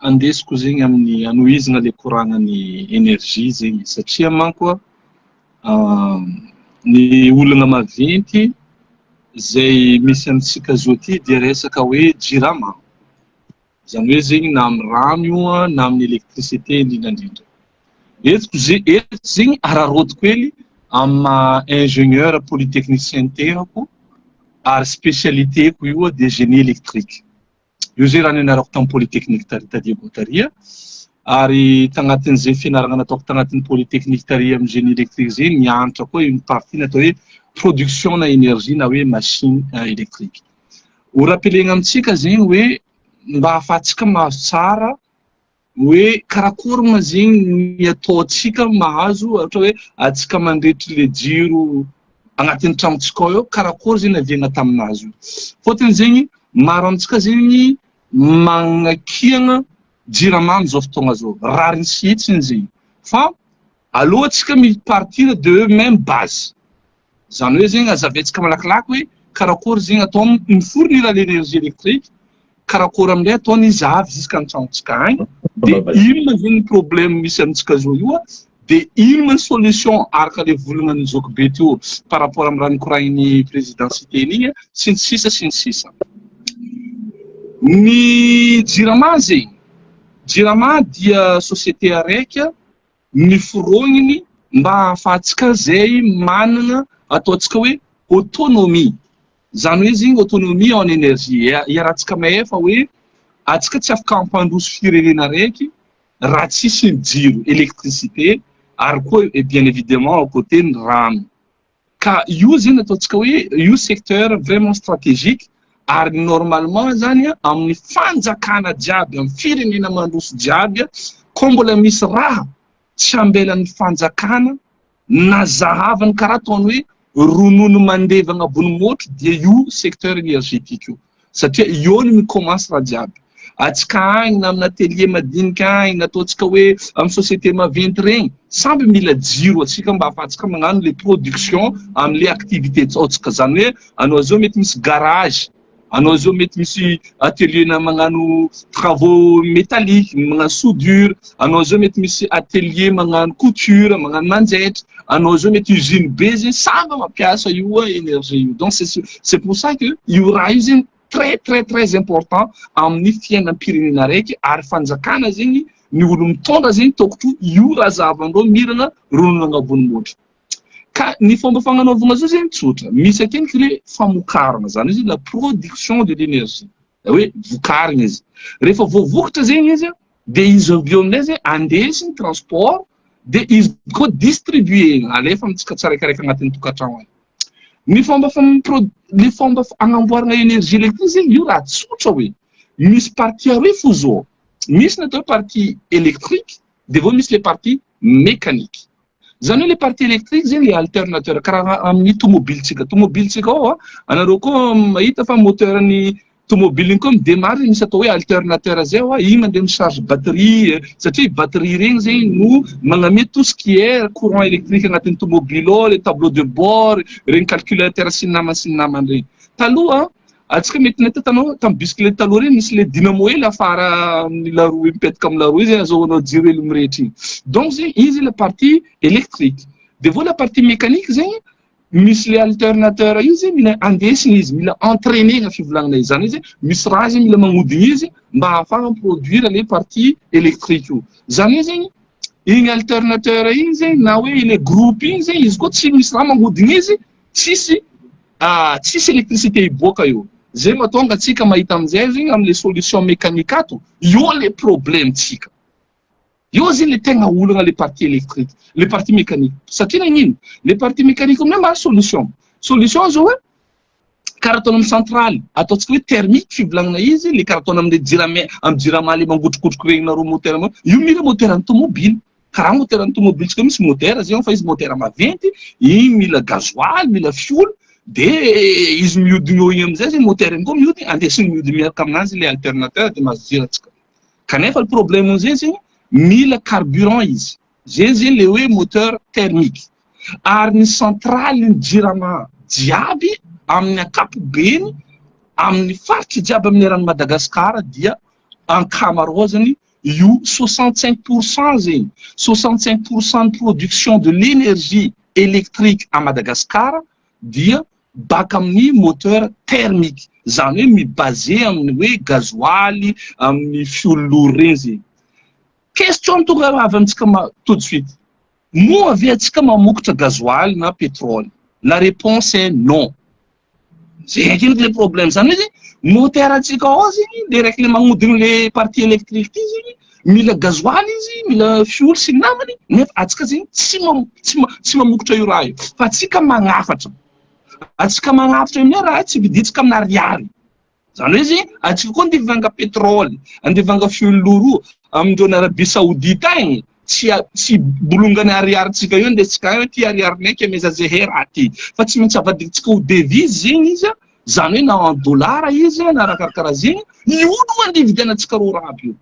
Andesiko zegny amin'ny anohizana le koragnany énergie zegny satria manko ny olana maventy zay misy amitsika zao ty dia resaka hoe jirama. Zany hoe zegny na amin'ny rano io na amin'ny électricité indrindrandrindra. Eto zegny ararotiko hely amma ingénieur polytechnicien tenako ary spécialité-ko io de génie électrique. Io zay raha nianarako tamin'ny polytechnique tadiako taria ary tagnatin'izay fianarana nataoko tagnatin'ny polytechnique taria amin'ny génie électrique zay nianatra koa une partie natao hoe production na énergie na hoe machine électrique. Ho rappelegna amitsika zegny hoe mba ahafahantsika mahazo tsara hoe karakory ma zegny ny ataontsika mahazo ohatra hoe atsika mandrehitry le jiro agnatin'ny tragnotsika ao karakory zegny naviagna taminazy io. Fôtony zegny maro amitsika zegny magnakiagna jirama am'izao fotoagna zao rariny sy hitsiny zegny fa alohantsika mipartir de même base. Zany hoe zegny azaventsika malakilaky hoe karakory zegny atao mifournir l'énergie électrique karakory amindray ataony izy avy jusqu'à tragnotsika agny de ino ma zegny problème misy amitsika zao io de ino ma ny solution araka le volagnany zoko be teo par rapport amin'ny raha nikoragnin'ny président cité-ny sy ny sisa. Ny jirama zegny, jirama dia société araiky niforogniny mba ahafahantsika zay manana ataontsika hoe autonomie. Zany hoe zegny autonomie en énergie. Iarahantsika mahay fa hoe atsika tsy afaka ampandroso firenena araiky raha tsisy jiro, électricité ary koa bien évidemment au côté ny rano. Ka io zegny ataontsika hoe io secteur vraiment stratégique ary normalement zany amin'ny fanjakana jiaby amin'ny firenena mandroso jiaby koa mbola misy raha tsy ambelan'ny fanjakana na zahavany karaha ataony hoe ronono mandevagna ambony motro dia io secteur énergétique io satria io no mikomansy raha jiaby. Atsika agny na amin'ny atelier madinika agny na ataontsika hoe amin'ny société maventy regny samby mila jiro atsika mba ahafahantsika magnano les production amin'le activité tsaontsika. Zany hoe anao zao mety misy garage, anao zao mety misy atelier na magnano travaux métalliques, magnano soudure, anao zao mety misy atelier magnano couture, magnano manjaitra, anao zao mety usine be zegny samby mampiasa io énergie io. Donc c'est pour ça que io raha io zegny très important amin'ny fiainam-pirenena araiky ary fanjakana zegny ny olo mitondra zegny tokotro io raha zahavandreo mirana ronono agnabony motro. Ka ny fomba fagnanaovana zao zegny tsotra, misy akeniky le famokarana zany izy la production de l'énergie. hoe vokariny izy. Rehefa voavokatra zegny izy de izy avy eo amin'ilay zay andesiny transport de izy koa distribuer alefa amitsika tsaraikaraika agnatin'ny tokantrano any. Ny fomba agnamboarana énergie électrique zegny io raha tsotra hoe misy partie aroy fo zao, misy ny atao hoe partie électrique de vao misy le partie mécanique. Zany hoe le partie électrique zegny le alternateur karaha amin'ny tomobilitsika ao anareo koa mahita fa moteurny tomobile igny koa midémarre misy atao hoe alternateur zay igny mandeha micharge batterie satria batterie regny zegny no magname tout ce qui est courant électrique agnatin'ny tomobile ao, le tableau de bord, regny calculateur sy ny namany regny. Taloha atsika mety nahita tamy bisikilety taloha regny misy le dynamo hely afara amin'ny laroue mipetaka amin'ny laroue izy azahoanao jiro hely mirehitra igny. Donc zegny izy la partie électrique. De vao la partie mécanique zegny misy le alternateur izy mila andesiny izy, mila entraîner fivolagnana izy. Zany izy misy raha izy mila magnodigny izy mba ahafahana produire le partie électrique io. Zany zegny igny alternateur igny zegny na hoe le groupe igny zegny izy koa tsy misy raha magnodigny izy tsisy électricité hiboaka io. Zay mahatonga atsika mahita amizay zegny amle solution mécanique ato io le problème tsika. Io zegny le tegna olagna le partie électrique, le partie mécanique. Satria nagnino? Le partie mécanique amin'io maro solution. Solution zao hoe karaha ataony amin'ny centrale, ataontsika hoe thermique fivolagnana izy, le karaha ataony amin'ny jirama le mangotrokotroka regny na moteur mo. Io mila moteurany tomobile. Karaha moteurany tomobile tsika misy moteur zegny fa izy moteur maventy, igny mila gasoil, mila fuel, de izy miodigny eo igny amizay zegny moteur igny koa miodigny, andesiny miodigny miaraka aminazy le alternateur de mahazo jiro atsika. Kanefa le problème amizay zegny mila carburant izy. Zegny le hoe moteur thermique. Ary ny centrale ny jirama jiaby amin'ny ankapobeny amin'ny faritry jiaby amin'ny eran'ny Madagasikara dia ankamaroazany io 65% zegny. 65% de production de l'énergie électrique à Madagascar dia baka amin'ny moteur thermique. Zany hoe mibasé amin'ny hoe gasoil, amin'ny fuel lourd regny zegny. Question tonga avy amitsika tout de suite. Moa avy atsika mamokatra gasoil na pétrole? La réponse est non. C'est le problème. Zany hoe moteur atsika ao zegny le raiky le magnodigny le partie électrique ty zegny mila gasoil izy, mila fuel sy namany, nefa atsika zegny tsy mamokatra io raha io. Fa atsika magnafatra. Atsika magnafatra io raha tsy viditsika amin'ny ariary. Zany hoe zegny atsika koa andeha hivanga pétrole, andeha hivanga fuel lourd amindreo ny Arabie Saoudite agny, tsy bolongany ariaritsika io ndesika hoe ty ariarinay meza zehe raha ty. Fa tsy maintsy avadintsika ho devise zegny izy, zany hoe na en dollar izy na raha karakaraha zegny, io no andividianatsika ro raha aby io.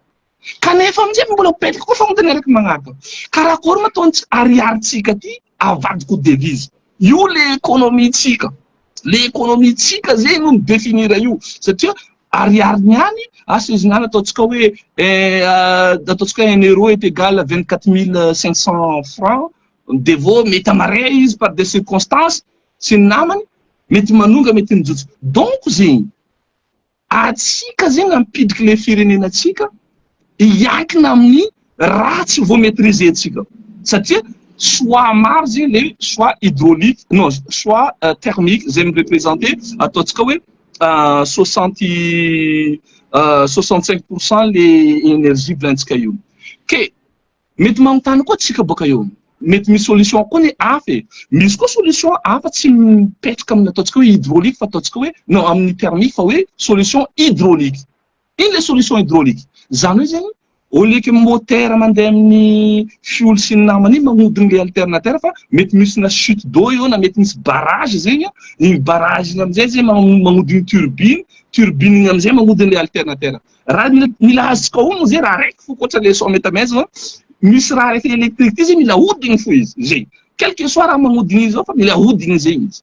Kanefa amizay mbola mipetraka koa fagnodiny araiky magnaraka. Karakory mataontsika ariaritsika ty avadiko devise. Io le économie tsika. Le économie tsika zegny no midefinira io. Satria ariariny any asa izy nana ataontsika hoe ataontsika 1 euro est égal à 24 500 francs, de vao mety amaray izy par des circonstances sy ny namany mety manonga mety mijotso. Donc zegny atsika zegny ampidiky le firenenatsika iankina amin'ny raha tsy vao maîtriser tsika. Satria soit maro zegny le soit hydraulique, non, soit thermique, zay me représenter ataontsika hoe 65% le énergie volantsika io. Ke mety manontany koa tsika boka eo. Mety misy solution koa ny hafa. Misy koa solution hafa tsy mipetraka amin'ny ataontsika hoe hydraulique fa ataontsika hoe non amin'ny thermique fa hoe solution hydraulique. Ino le solution hydraulique? Zany hoe zegny au lieu que moteur mandeha amin'ny fuel sy ny namany magnodigny le alternateur fa mety misy na chute d'eau eo na mety misy barrage zegny, igny barrage igny amizay zegny magnodigny turbine igny amizay magnodigny le alternateur. Raha mila azontsika ono zay raha raiky fo koatra le 100 mètres fa misy raha raiky électrique ty zegny mila hodigny fo izy zegny. Quel que soit raha magnodigny izy ao fa mila hodigny zegny izy.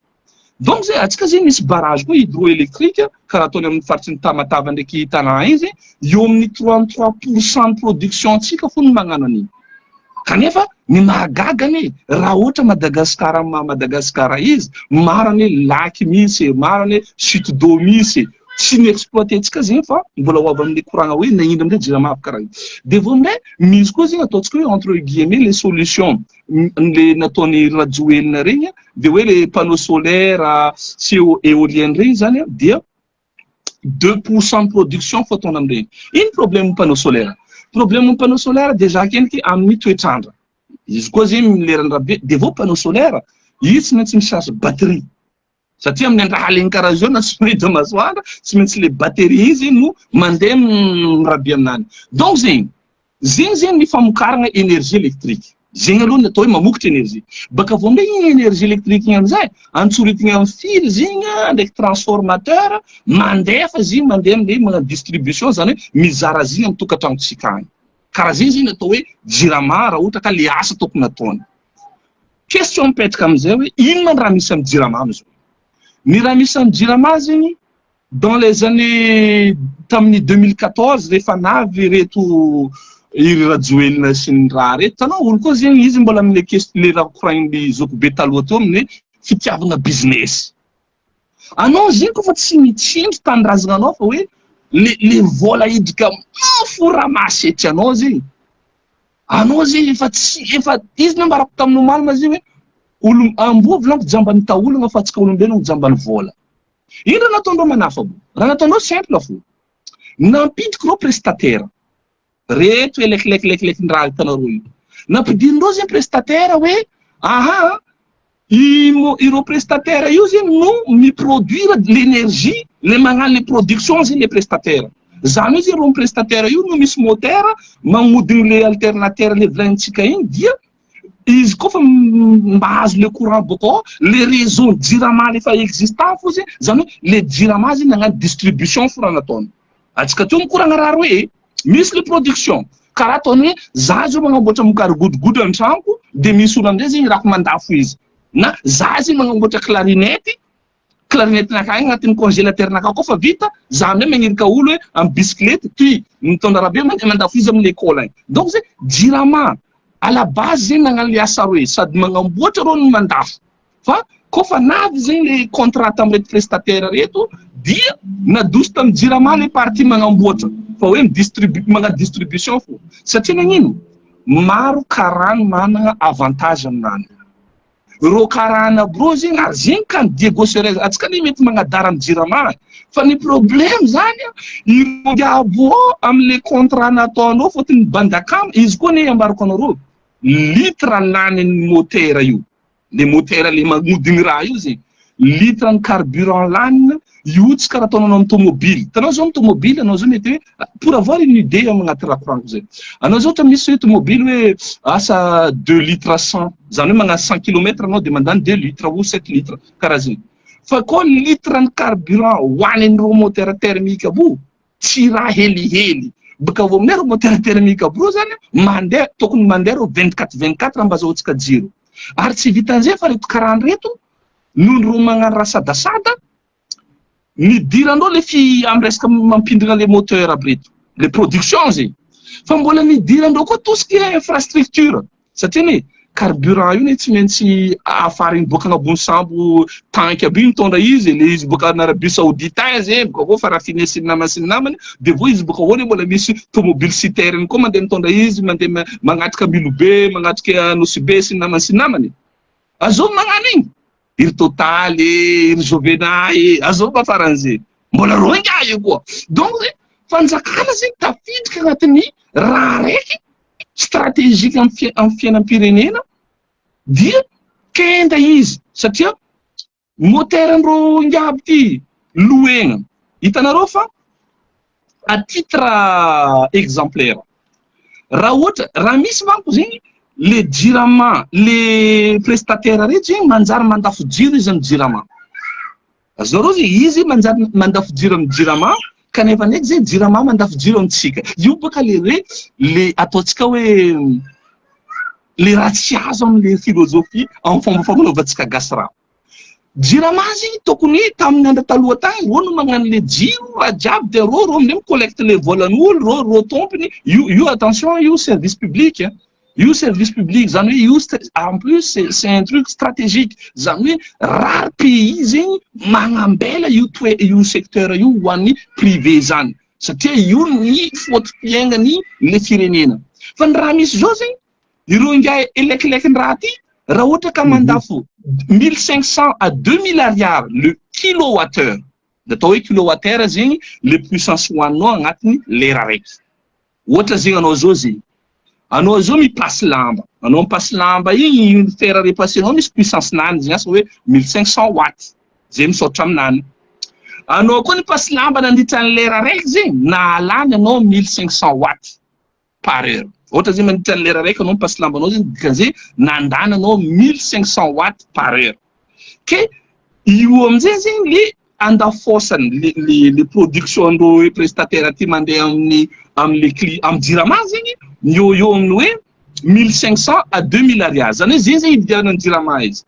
Donc zay atsika zegny misy barrage koa hydroélectrique karaha ataony amin'ny faritry ny Tamatava ndraiky Tana izy eo amin'ny 33% de production tsika fo ny magnano an'igny. Kanefa ny mahagagany raha ohatra Madagasikara izy maro ane lac misy, maro ane chute d'eau misy, tsy ny exploiter tsika zegny fa mbola ho avy amin'ny koragna hoe nagnino amindray jirama avy karaha io. De vao amin'ilay misy koa zegny ataontsika hoe entre guillemets les solutions le nataony rajo elina regny de hoe le panneau solaire sy éolienne regny zany dia 2% de production photon amreny. Iny problème panneau solaire. Problème panneau solaire déjà kenty amin'ny toetrandra. Izy koa zegny milerandraha be de vao panneau solaire, izy tsy maintsy misarge batterie. Satria amin'ny andraha legny karaha zao na someda masoandra, tsy maintsy le batterie izy no mandeha mirabe aminany. Donc zegny ny famokarana énergie électrique. Zegny aloha natao hoe mamokatra énergie. Baka vao am'le iny énergie électrique igny am'zay, antsoritiny amin'ny fil zegny ndraiky transformateur, mandefa izy mandeha am'le mana distribution zany hoe mizara ziny amin'ny tokantranotsika agny. Karaha zegny natao hoe jirama raha ohatra ka le asa tokony ataony. Question mipetraka am'zay hoe ino raha misy amin'ny jirama am'zao? Ny raha misy amin'ny jirama zegny dans les années tamin'ny 2014 rehefa navy reto iry rajoelina sy ny raha reto, tanao olo koa zegny izy mbola amin'ny le raha korain'ny zoko be taloha teo amin'ny fitiavana business. Anao zegny koa fa tsy mitsindry tanindrazana anao fa hoe le vola idika mafo ramasy etry anao zegny. Anao zegny efa izy nambarako tamin'ny malma zegny hoe olo amboa volaniko jambany taolagna fa tsika olombelogno jambany vola. Ino raha nataondreo manafa bo? Raha nataondreo simple fo. Nampidiko reo prestataire. Reto elekilekilekilekin-draha hitanareo io. Nampidinindreo zegny prestataire hoe ireo prestataire io zegny no miproduire l'énergie, le magnano le production zegny le prestataire. Zany hoe zegny reo prestataire io no misy motera magnodigny le alternateur le volanintsika igny dia izy koa fa mahazo le courant boko le réseau jirama efa existant fo zegny, zany hoe le jirama zegny nagnano distribution fo raha nataony. Atsika teo mikoragna raha hoe misy le production karaha ataony hoe za zao magnamboatra mokary godrogodro an-tragnoko de misy olo am'zay zegny rako mandafo izy, na za zegny magnamboatra clarinette nakay agnatin'ny congélateur-nakao koa fa vita za am'zay magnirika olo hoe amin'ny bicyclette ty mitondra rabe mandeha mandafo izy amin'ny école agny. Donc zay jirama à la base zegny nagnano le asa roe sady magnamboatra reo no mandafo, fa koa fa navy zegny le contrat tam'reto prestataire reto dia nadoso tamin'ny jirama le partie magnamboatra fa hoe magnano distribution fo. Satria nagnino maro karana manana avantage aminany. Reo karana bro zegny zegny ka nidégosserai atsika ne mety magnadara amin'ny jirama fa ny problème zany ireo diabo am'le contrat nataonao fotony bandakam izy koa ne ambarako anareo litre lanin'ny motera io, le motera le magnodigny raha io zegny litre ny carburant lanina io tsy karaha ataonao amin'ny tomobile. Tanao zao amin'ny tomobile anao zao mety hoe pour avoir une idée amagnaty raha koraniko zay, anao zao ohatra misy hoe tomobile hoe asa 2 litres 100 zany hoe magnano 100 km anao de mandany 2 litres ou 7 litres karaha zegny. Fa koa litre ny carburant hoanin'ireo motera thermique abo tsy raha helihely. Baka vao amin'ireo motera thermique abo zany mandeha tokony mandeha reo 24/24 mba azahoantsika jiro. Ary tsy vitan'izay fa reto karana reto noho reo magnano raha sadasada nidirandreo le amin'ny resaka mampindrina le moteur aby reto, le production zegny. Fa mbola nidirandreo koa tout ce qui est infrastructure satria ne carburant io ne tsy maintsy afariny boka agnabony sambo tanky aby mitondra izy, le izy boka an'Arabie Saoudite zegny boka koa fa raffiné sy ny namany de vo izy boka hoany mbola misy tomobile citerne koa mandeha mitondra izy mandeha magnatrika Milobe, magnatrika Nosy sy ny namany. Azao magnano igny iry Total iry Jovenay azao mba faran'izay mbola ronga io koa. Donc fanjakana zegny tafiditra agnatin'ny raha raiky stratégique amin'ny fiainam-pirenena dia kenda izy satria moteran-dreo ingaby ty loegna. Hitanareo fa à titre exemplaire raha ohatra raha misy manko zegny le jirama le prestataire reto zegny manjary mandafo jiro izy amin'ny jirama. Azonareo zegny izy manjary mandafo jiro amin'ny jirama kanefa ndraiky zegny jirama mandafo jiro amintsika. Io baka le ataontsika hoe le raha tsy azo am'le philosophie amin'ny fomba fanaovantsika gasy raha. Jirama zegny tokony tamin'ny andro taloha tagny reo no magnano le jiro raha jiaby de reo amin'izay micollecte le volan'olo reo tompony io attention io service public io service public zany hoe io en plus c'est un truc stratégique zany hoe rare pays zegny magnambela io secteur io ho an'ny privé zany satria io ny fotom-piainany le firenena. Fa ny raha misy zao zegny ireo inga elekilekin-draha ty raha ohatra ka mandafo 1500 à 2000 ariary le kilowattheure natao hoe kilowattheure zegny le puissance hoaninao agnatiny lera raiky. Ohatra zegny anao zao zegny anao zao mipasy lamba, anao mipasy lamba igny une fer repassenao misy puissance nany zegny asa hoe 1500 watts zay misaotra aminany. Anao koa mipasy lamba nandritra ny lera raiky zegny na alany anao 1500 watts par heure. Ohatra zegny mandritra ny lera raiky anao mipasy lamba anao zegny dikan'izay nandany anao 1500 watts par heure. Ke io amizay zegny le andafosany le production ndreo prestataire aty mandeha amin'ny jirama zegny eo amin'ny hoe 1500 à 2000 ariary. Zany hoe zay ividianana ny jirama izy.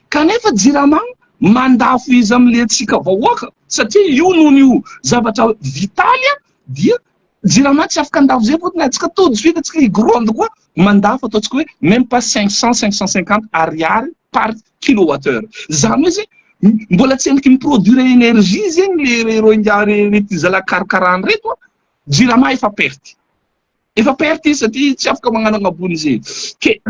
Kanefa jirama mandafo izy am'le antsika vahoaka satria io noho io zavatra vitaly dia jirama tsy afaka andafo zay fotony atsika todo de suite atsika igronde koa mandafo ataontsika hoe même pas 500-550 ariary par kilowattheure. Zany hoe zay mbola tsy afaka miproduire énergie zegny le rety zalakarkarany reto jirama efa perte. Efa perte izy satria tsy afaka magnano agnabony zay. Ke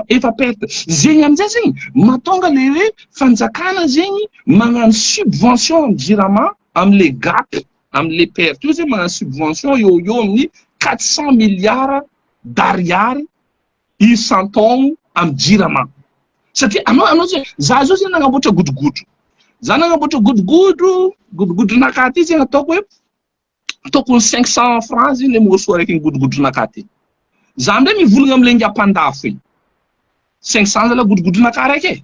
efa perte. Zegny amizay zegny matonga le hoe fanjakana zegny magnano subvention amin'ny jirama am'le gap am'le perte io zegny magnano subvention eo amin'ny 400 milliards d'ariary isan-taogno amin'ny jirama. Satria anao zay za zao zegny nagnamboatra godrogodro. Za nagnamboatra godrogodronakaty zegny ataoko hoe ataoko 500 francs le morceau araiky godrogodronakaty. Za amindray mivolagna am'le ingam-pandafo igny 500 zala godrogodronaka raiky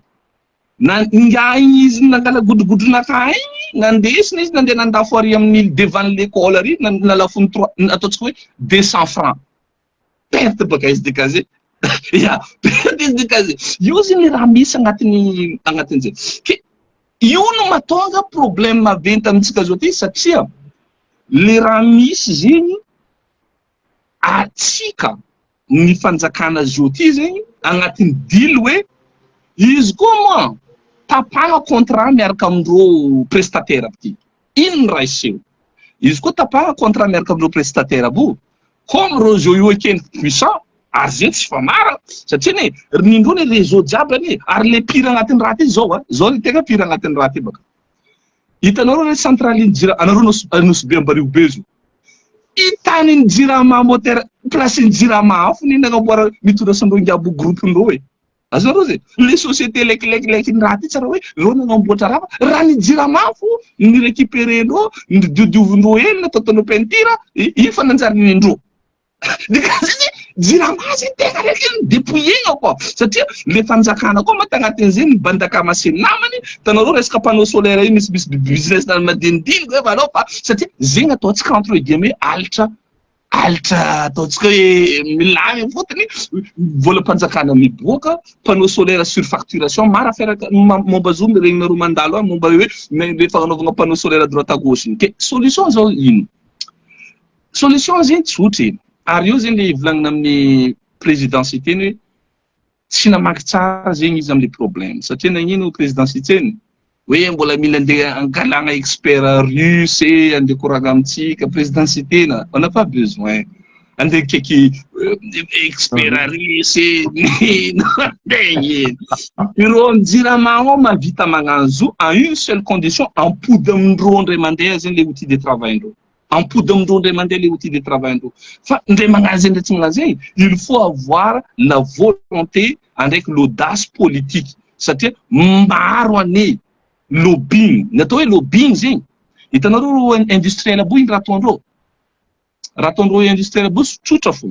na inga igny izy nangala godrogodronaka igny nandesina izy nandeha nandafo ary amin'ny devant l'école ary nalafony 3 ataontsika hoe 200 francs perte baka izy dikazay. Ya perte izy dikazay. Io zegny raha misy agnatin'izay. Ke io no matonga problème maventy amintsika zao ty satria le raha misy zegny atsika ny fanjakana zao ty zegny agnatin'ny deal hoe izy koa moa tapagna contrat miaraka amindreo prestataire aty. Ino raha iseho? Izy koa tapagna contrat miaraka amindreo prestataire abo comme reo zao io ekeny puissant ary zegny tsy famara satria ne nindreo le réseau jiaby ane ary le pire agnatin'ny raha ty zao zao le tegna pire agnatin'ny raha ty baka. Hitanao le centraline jira anareo Nosy Ambarivo be zao. Hitan'ny jirama moteur place ny jirama afo ny nagnamboara mitondrasandreo ingiabo groupe ndreo e. Azonareo zay les sociétés lekilekilekiny raha ty tsara hoe reo nagnamboatra raha ny jirama afo ny récupérendreo ny diovindreo hely nataotanao peinture fa nanjary nindreo. Dikazay jirama zay tegna raiky dépouillegna quoi satria le fanjakana koa mata agnatin'izay ny bandaka masiny namany tanareo resaka panneau solaire iny misy business na madinidiniky hoe valao fa satria zegny ataontsika entre guillemets alitra ataontsika hoe milamy fotony volam-panjakana miboaka panneau solaire surfacturation mara feraka momba zo regninareo mandalo momba hoe le fagnanovagna panneau solaire à droite à gauche iny. Ke solution zao ino? Solution zegny tsotra ary io zegny le ivolagnina amin'ny présidence teny hoe tsy namaky tsara zegny izy am'le problème satria nagnino présidence teny hoe mbola mila andeha angalagna expert russe andeha koragna amitsika présidence tena on n'a pas besoin andeha keky expert russe degny iro jirama ao mavita magnano zo en une seule condition ampody amindreo ndray mandeha zegny le outil de travail ndreo ampody amindreo ndray mandeha le outil de travail ndreo fa ndray magnano zegny ndray tsy magnano zegny il faut avoir la volonté andraiky l'audace politique satria maro ane lobbying natao hoe lobbying zegny hitanareo industriel abo igny raha ataondreo industriel abo tsotra fo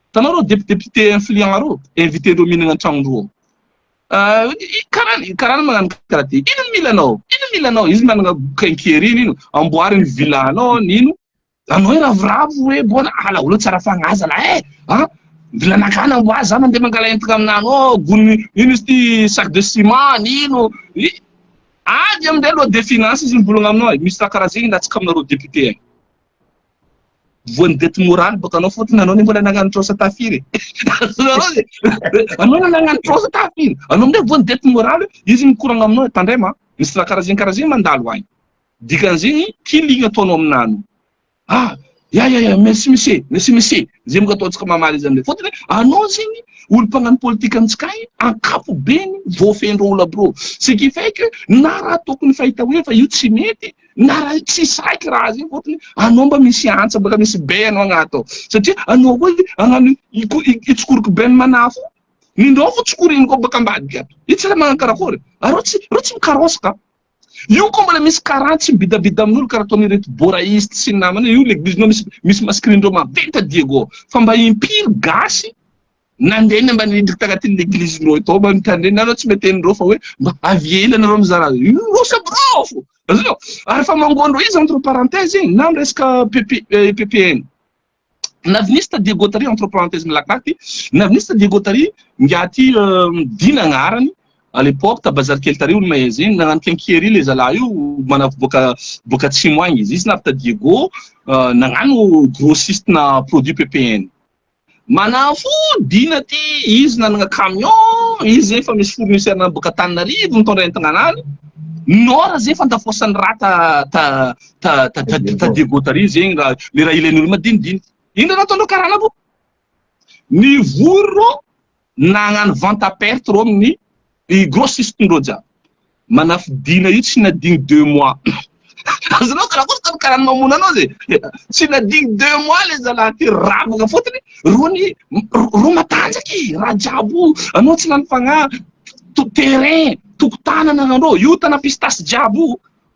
hitanareo député influent reo invité ndreo mihinagna antragnondreo karany magnano karaha ty ino milanao izy managna quincaillerie ino amboariny vilanao nino anao ravoravo hoe bona ala olo tsara fagnaza la vilanakana amboa za mandeha mangala entana aminanao gony ino izy ty sac de ciment nino ady amindray loa de finance izy mivolagna aminao misy raha karaha zegny latsika aminareo député agny voany dette morale baka anao fotony anao mbola nagnano trosa tafiry anao nagnano trosa tafiry anao amindray voany dette morale izy mikoragna aminao tandrema misy raha karaha zegny mandalo agny dikan'zegny kiligna ataonao aminano merci monsieur zay mo ataontsika mamaly izy amle fotony anao zegny olo mpagnano politika amitsika ankapobeny voafendro olo aby rô ce qui fait que na raha tokony fahita hoe fa io tsy mety na raha tsy saiky raha zegny fotony anao mba misy antsa mbola misy be anao agnato satria anao koa agnano itsokoroky ben manafo nindreo fo tsokoriny koa baka ambadiky ato io tsy raha magnakarakory aro tsy mikarosaka io koa mbola misy karaha tsy bidabida amin'olo karaha ataony reto boraiste sy ny namany io l'église-nao misy maskirindreo maventa Diego fa mba impiry gasy nandeny mba nidriky tagnatin'ny l'église-nao ito mba mitandreny anao tsy metenindreo fa hoe mba aviela anareo mizara io sabrofo azonao ary fa mangondro izy entre parenthèse igny na resaka PPN navinista Diego Tari entre parenthèse milakinaty navinista Diego Tari ngiaty dina agnarany à l'époque tabazary kely tary olo mahay zegny nagnano kenkiery le zalahy io manavy boka atsimo agny izy navita Diego nagnano grossiste na produit PPN manafo dina ty izy nanagna camion izy zegny fa misy fournisseur na boka Tananarivo mitondra entagnanany nora zegny fantafosany raha ta Diego Tari zegny le raha ilain'olo madinidiniky ino raha ataondreo karaha nabo ny vory rô nagnano vente à perte rô amin'ny grossiste-ndreo jiaby manafidina io tsy nadigny 2 mois azonao karaha mamono anao zay tsy nadigny 2 mois le zalahy ty ravaka fotony ro matanjaky raha jiaby anao tsy lany fagnahy terrain tokotanana agnandreo io tana pistasy jiaby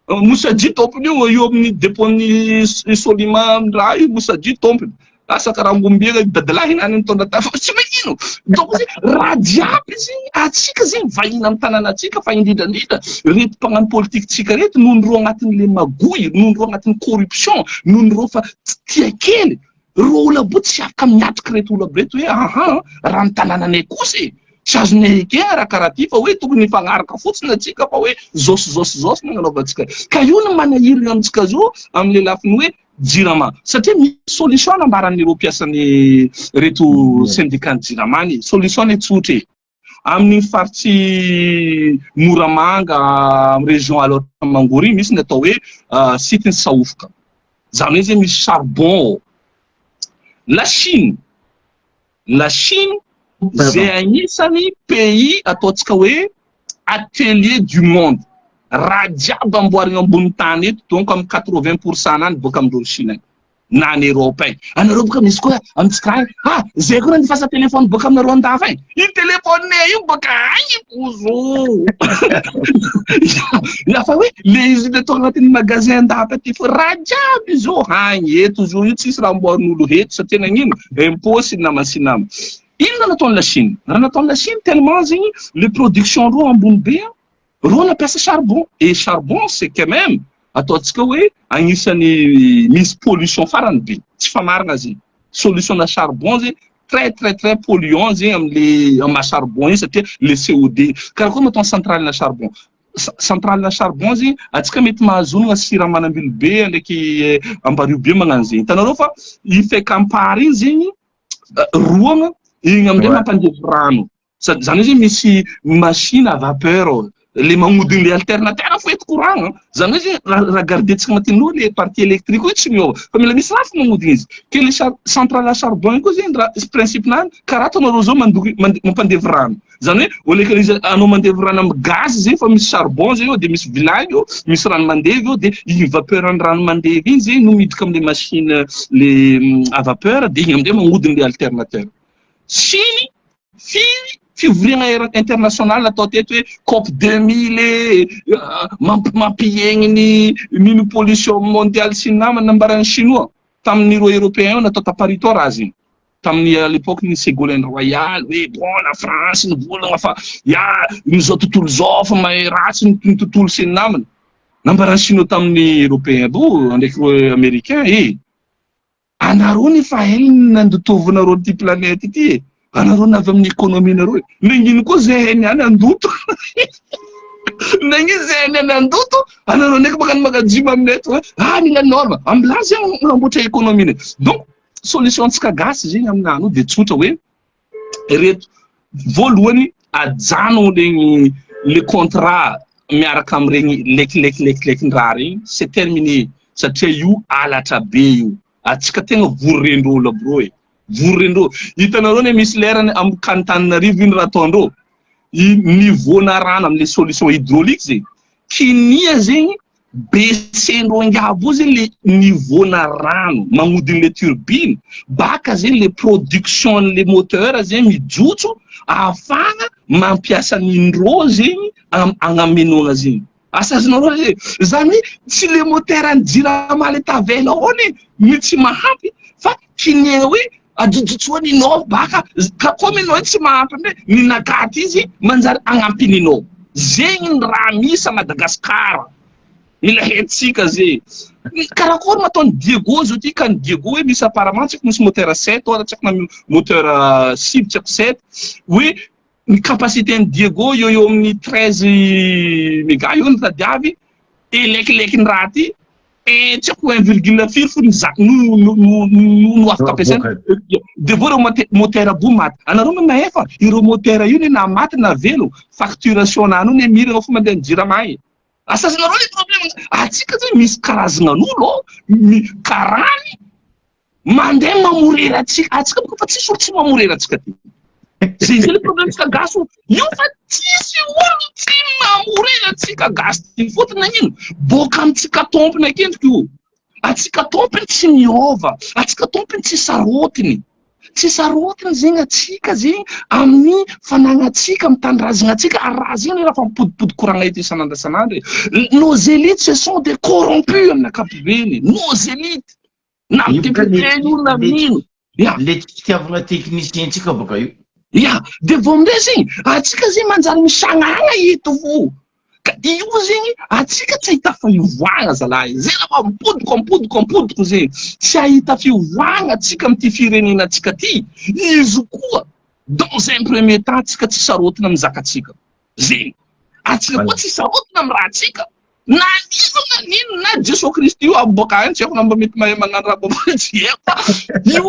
mosaji tompony io amin'ny dépôny solima raha io mosaji tompony asa karaha ngombiagna dadalahy hinany mitondra tafa tsy magnino donc raha jiaby zegny atsika zegny vahina amin'ny tanànatsika fa indrindrandrindra reto mpagnano politike-tsika reto noho nyreo agnatin'le magoy noho nyreo agnatin'ny corruption noho nyreo fa tia kely ro olo aby tsy afaka miatriky reto olo aby reto hoe raha amin'ny tanànanay kosa tsy azonay ekena raha karaha ty fa hoe tokony hifagnaraka fotsiny atsika fa hoe zosy nagnanaovantsika ka io no manahirina amitsika zao am'le lafiny hoe jirama satria misy solution nambaran'ireo mpiasany reto syndicat jiramany solution ny tsotra amin'ny faritsy Moramanga amin'ny région alors Mangori misy ny atao hoe site ny saofoka zany hoe zay misy charbon la Chine zay agnisany pays ataontsika hoe atelier du monde raha jiaby amboarigna ambony tany eto donc amin'ny 80% nany boka amindreo Chine na any Europe agny anareo boka misy koa amitsika agny zay koa nifasa telefony boka aminareo andafy agny io telefone io boka agny kozo lafa hoe le izy le tonga agnatin'ny magasin andafy aty fa raha jiaby zao agny eto zao io tsisy raha amboarin'olo eto satria nagnino impôt sy nama sy nama ino nataon'ny la Chine raha nataon'ny la Chine tellement zegny le production reo ambony be reo nampiasa charbon et charbon c'est quand même ataontsika hoe agnisan'ny misy pollution farany be tsy famarina zegny solution na charbon zegny très polluant zegny am'le charbon iny satria le COD karaha koa matao centrale na charbon zegny atsika mety mahazonagna sira manambilo be ndraiky ambario be magnano zegny hitanareo fa ifekampary iny zegny roagna igny am'le mampandevy rano zany hoe zegny misy machine à vapeur le magnodigny le alternateur foety courant zany hoe zegny raha gardetsika matin'olo le partie électrique io tsy miova fa mila misy raha magnodigny izy ke le centrale à charbon koa zegny raha principe nany karaha ataonareo zao mampandevy rano zany hoe au lieu que izy anao mandevy rano amy gaz zegny fa misy charbon zegny eo de misy vilagny eo misy rano mandevy eo de igny vapeur ny rano mandevy igny zegny no midika amle machine le à vapeur de igny am'izay magnodigny le alternateur Chine fivoriagna international atao teto hoe COP 2000 mampiegny ny pollution mondiale sy namany nambaran'ny chinois tamin'ireo européen natao ta Paris to raha zegny tamin'ny à l'époque ny Ségolène Royal hoe bon la France nivolagna fa izao tontolo zao fa mahay ratsy ny tontolo sy ny namany nambaran'ny chinois tamin'ny européen ndraiky américain anareo ny fahaeliny nandotovinareo ty planète ity anareo navy amin'ny économie-nareo nagnino koa zay hainy any andoto nagny zay hainy any andoto anareo ndraiky magnano magajima aminay eto hoe mila norme ambilazy amboatra économie donc solution tsika gasy zegny aminano de tsotra hoe reto voalohany ajano regny le contrat miaraka am'iregny lekilekindraha regny c'est terminé satria io alatra be io atsika tegna vorendrolo aby rô vorendrô hitanareo ne misy lerany amin'ny Antananarivo iny raha ataondrô niveau-na rano amin'ny solution hydraulique zegny kinia zegny baissendrô angabo zegny le niveau-na rano magnodiny le turbine baka zegny le production le moteur zegny mijotso afagna mampiasa nindrô zegny agnamenoagna zegny asazonareo zegny zany tsy le moteur any jirama le tavela hony tsy mahampy fa kiniagna hoe ajojotsoa ninao baka comme inao tsy mahampy ambe ninagaty izy manjary agnampinino zegny ny raha misy a Madagasikara mila hetsika ze karakory mataony Diego zao ty ka ny Diego hoe misy apparemment tsy misy moteur 7 ora tsy na moteur 6 tsy 7 hoe ny capacité ny Diego eo amin'ny 13 méga io ny tadiavy elekileky ny raha ty tsy ako 1,4 fony no afaka ampiasaina de vo reo moteur bo maty anareo mahefa ireo moteur io na maty na velo facturation nano ne mirana fo mandeha jirama asazanareo le problème atsika zay misy karazanan'olo karany mandeha mamorera atsika fa tsisy olo tsy mamorera atsika ty zay le problème tsika gasy io fa tsisy olo tsy mamorera atsika gasy ty fotony nagnino boka amitsika tompony akendriky io atsika tompony tsy miova atsika tompony tsy sarotiny zegny atsika zegny amin'ny fanagnatsika amin'ny tanindrazana atsika araha zegny raha fa mipodipody koragna eto isan'andro nos élites ce sont des corrompus amin'ny ankapobeny nos élites na mitepeteny io na mino le fitiavana technicien tsika baka io de vo amindray zegny atsika zegny manjary misagnagna eto vo ka io zegny atsika tsy ahita fiovoagna zalahy zay raha mipodiko zegny tsy ahita fiovoagna atsika amity firenena atsika ty izy koa dans un premier temps atsika tsy sarotina mizaka atsika zegny atsika koa tsy sarotina amy raha atsika na izo na nino na Jesu Kristy io aboaka any tsy haiko namba mety mahay magnano raha baba tsy haiko io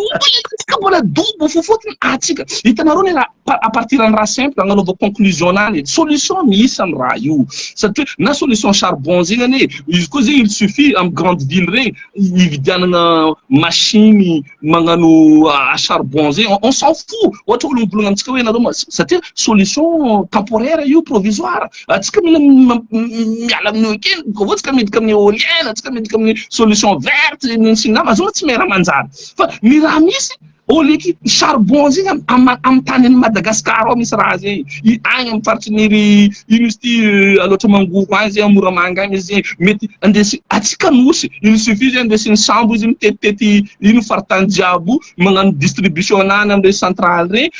atsika mbola dobo fofotiny atsika hitanareo ne raha à partir ny raha simple agnanaova conclusion nany solution misy amy raha io satria na solution charbon zegny ane izy koa zegny il suffit amy grande ville regny ividianana machine magnano à charbon zegny on s'en fout ohatra olo mivolagna amitsika hoe nareo satria solution temporaire io provisoire atsika mila miala amin'io ohatsika midika amin'ny éolienne atsika midika amin'ny solution verte sinama zao tsy mera manjary fa ny raha misy oliky charbon zegny amy tany any Madagasikara ao misy raha zegny agny amy faritry niry ino izy ty aloatra mangoro agny zegny Moramanga agny izy mety andesy atsika nosy il suffit zegny andesiny sambo izy mitetitety ino faritany jiaby magnano distribution nany amle centrale regny